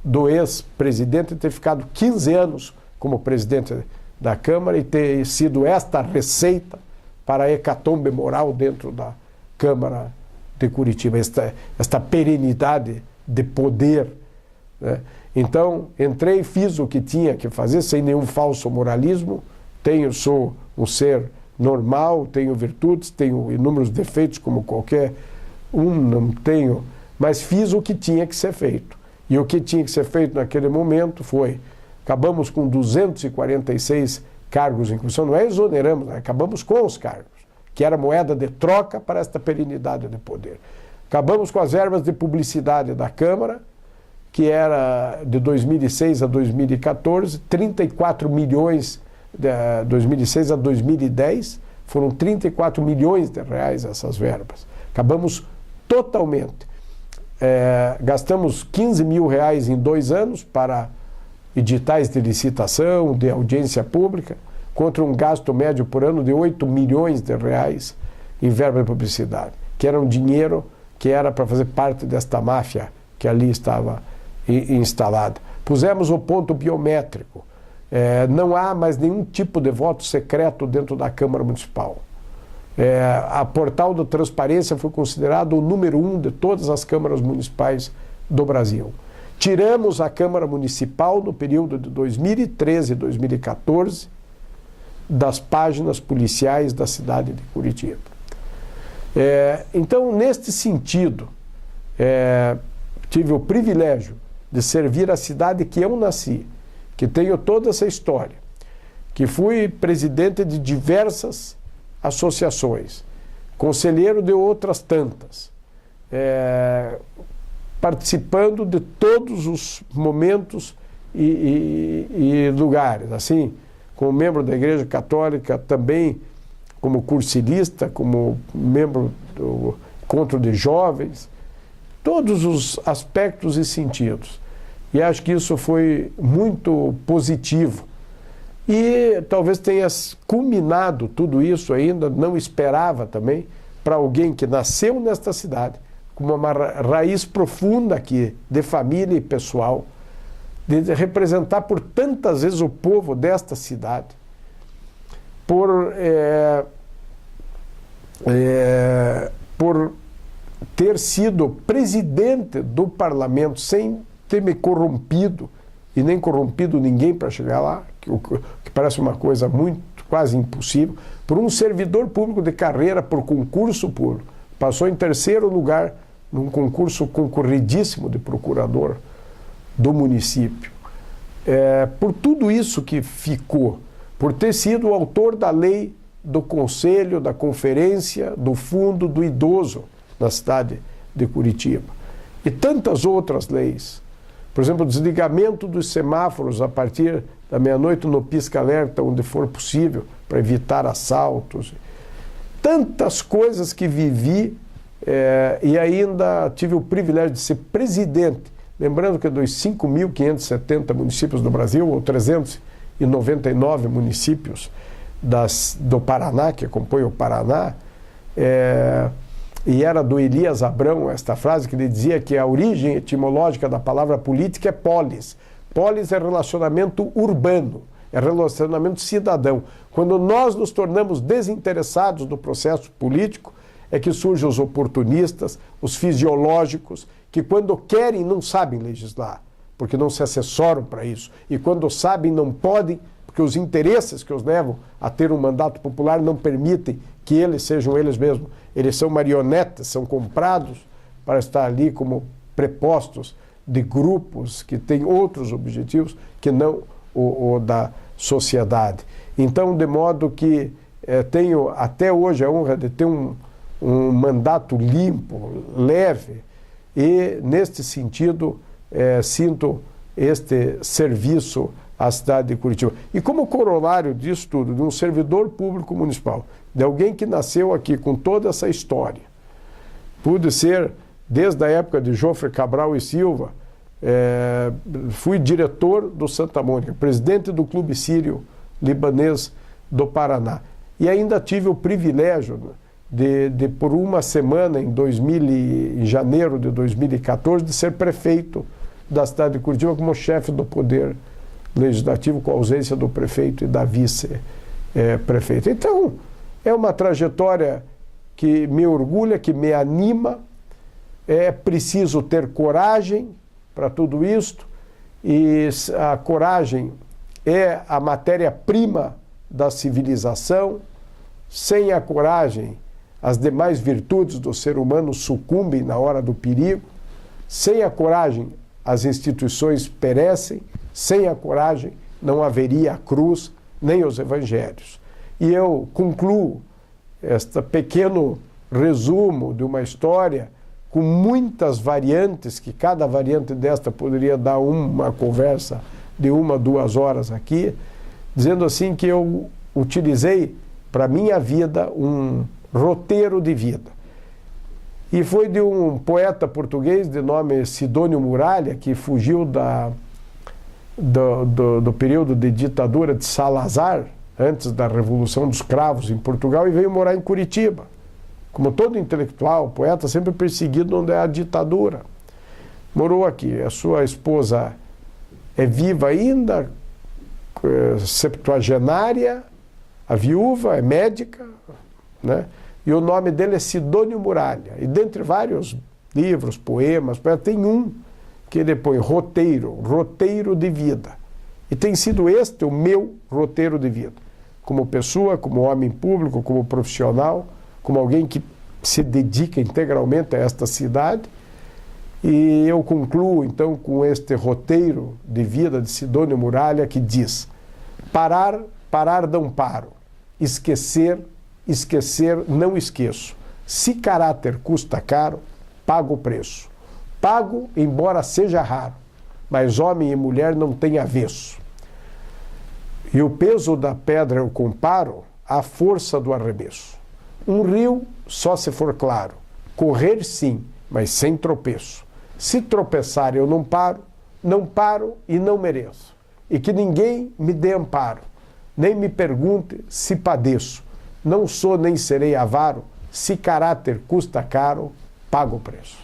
do ex-presidente ter ficado 15 anos como presidente da Câmara e ter sido esta receita para a hecatombe moral dentro da Câmara de Curitiba, esta perenidade de poder, né? Então, entrei, fiz o que tinha que fazer, sem nenhum falso moralismo. Sou um ser normal, tenho virtudes, tenho inúmeros defeitos como qualquer um, não tenho, mas fiz o que tinha que ser feito. E o que tinha que ser feito naquele momento foi, acabamos com 246 cargos em comissão, não é exoneramos, acabamos com os cargos, que era moeda de troca para esta perenidade de poder. Acabamos com as verbas de publicidade da Câmara, que era de 2006 a 2014, 34 milhões, de 2006 a 2010, foram 34 milhões de reais essas verbas. Acabamos totalmente. Gastamos 15 mil reais em 2 anos para editais de licitação, de audiência pública, contra um gasto médio por ano de 8 milhões de reais em verba de publicidade, que era um dinheiro que era para fazer parte desta máfia que ali estava instalada. Pusemos o ponto biométrico. Não há mais nenhum tipo de voto secreto dentro da Câmara Municipal. A portal da transparência foi considerado o número 1 de todas as câmaras municipais do Brasil. Tiramos a Câmara Municipal no período de 2013 e 2014 das páginas policiais da cidade de Curitiba. Então, neste sentido, tive o privilégio de servir a cidade que eu nasci, que tenho toda essa história, que fui presidente de diversas associações, conselheiro de outras tantas, participando de todos os momentos e lugares, assim, como membro da Igreja Católica, também como cursilista, como membro do Encontro de Jovens, todos os aspectos e sentidos. E acho que isso foi muito positivo. E talvez tenha culminado tudo isso ainda, não esperava também, para alguém que nasceu nesta cidade, com uma raiz profunda aqui, de família e pessoal, de representar por tantas vezes o povo desta cidade, por ter sido presidente do parlamento sem ter me corrompido e nem corrompido ninguém para chegar lá, que parece uma coisa muito quase impossível, por um servidor público de carreira por concurso público, passou em 3º lugar num concurso concorridíssimo de procurador do município. Por tudo isso que ficou, por ter sido o autor da lei do Conselho, da Conferência, do Fundo do Idoso na cidade de Curitiba. E tantas outras leis. Por exemplo, o desligamento dos semáforos a partir da meia-noite no pisca-alerta, onde for possível, para evitar assaltos. Tantas coisas que vivi e ainda tive o privilégio de ser presidente. Lembrando que dos 5.570 municípios do Brasil, ou 399 municípios do Paraná, que compõem o Paraná, e era do Elias Abrão esta frase, que ele dizia que a origem etimológica da palavra política é polis. Polis é relacionamento urbano, é relacionamento cidadão. Quando nós nos tornamos desinteressados do processo político, é que surgem os oportunistas, os fisiológicos, que quando querem não sabem legislar, porque não se assessoram para isso. E quando sabem não podem, porque os interesses que os levam a ter um mandato popular não permitem que eles sejam eles mesmos. Eles são marionetas, são comprados para estar ali como prepostos de grupos que têm outros objetivos que não o da sociedade. Então, de modo que tenho até hoje a honra de ter um mandato limpo, leve, e neste sentido sinto este serviço à cidade de Curitiba. E como corolário disso tudo, de um servidor público municipal, de alguém que nasceu aqui com toda essa história, pude ser, desde a época de Jofre Cabral e Silva, fui diretor do Santa Mônica, presidente do Clube Sírio Libanês do Paraná. E ainda tive o privilégio de por uma semana, em janeiro de 2014, de ser prefeito da cidade de Curitiba como chefe do Poder Legislativo, com a ausência do prefeito e da vice-prefeita. Então, é uma trajetória que me orgulha, que me anima. É preciso ter coragem para tudo isto, e a coragem é a matéria-prima da civilização. Sem a coragem, as demais virtudes do ser humano sucumbem na hora do perigo. Sem a coragem, as instituições perecem, sem a coragem não haveria a cruz nem os evangelhos. E eu concluo este pequeno resumo de uma história com muitas variantes, que cada variante desta poderia dar uma conversa de 1, 2 horas aqui, dizendo assim que eu utilizei para minha vida um roteiro de vida. E foi de um poeta português de nome Sidônio Muralha, que fugiu do período de ditadura de Salazar, antes da Revolução dos Cravos em Portugal, e veio morar em Curitiba. Como todo intelectual, poeta, sempre perseguido onde é a ditadura. Morou aqui. A sua esposa é viva ainda, septuagenária, a viúva é médica, né? E o nome dele é Sidônio Muralha. E dentre vários livros, poemas, tem um que ele põe roteiro de vida. E tem sido este o meu roteiro de vida. Como pessoa, como homem público, como profissional, como alguém que se dedica integralmente a esta cidade. E eu concluo, então, com este roteiro de vida de Sidônio Muralha, que diz: parar, não paro. Esquecer, não esqueço. Se caráter custa caro, pago o preço. Pago, embora seja raro, mas homem e mulher não têm avesso. E o peso da pedra eu comparo à força do arremesso. Um rio só se for claro. Correr sim, mas sem tropeço. Se tropeçar eu não paro e não mereço. E que ninguém me dê amparo, nem me pergunte se padeço. Não sou nem serei avaro, se caráter custa caro, pago o preço.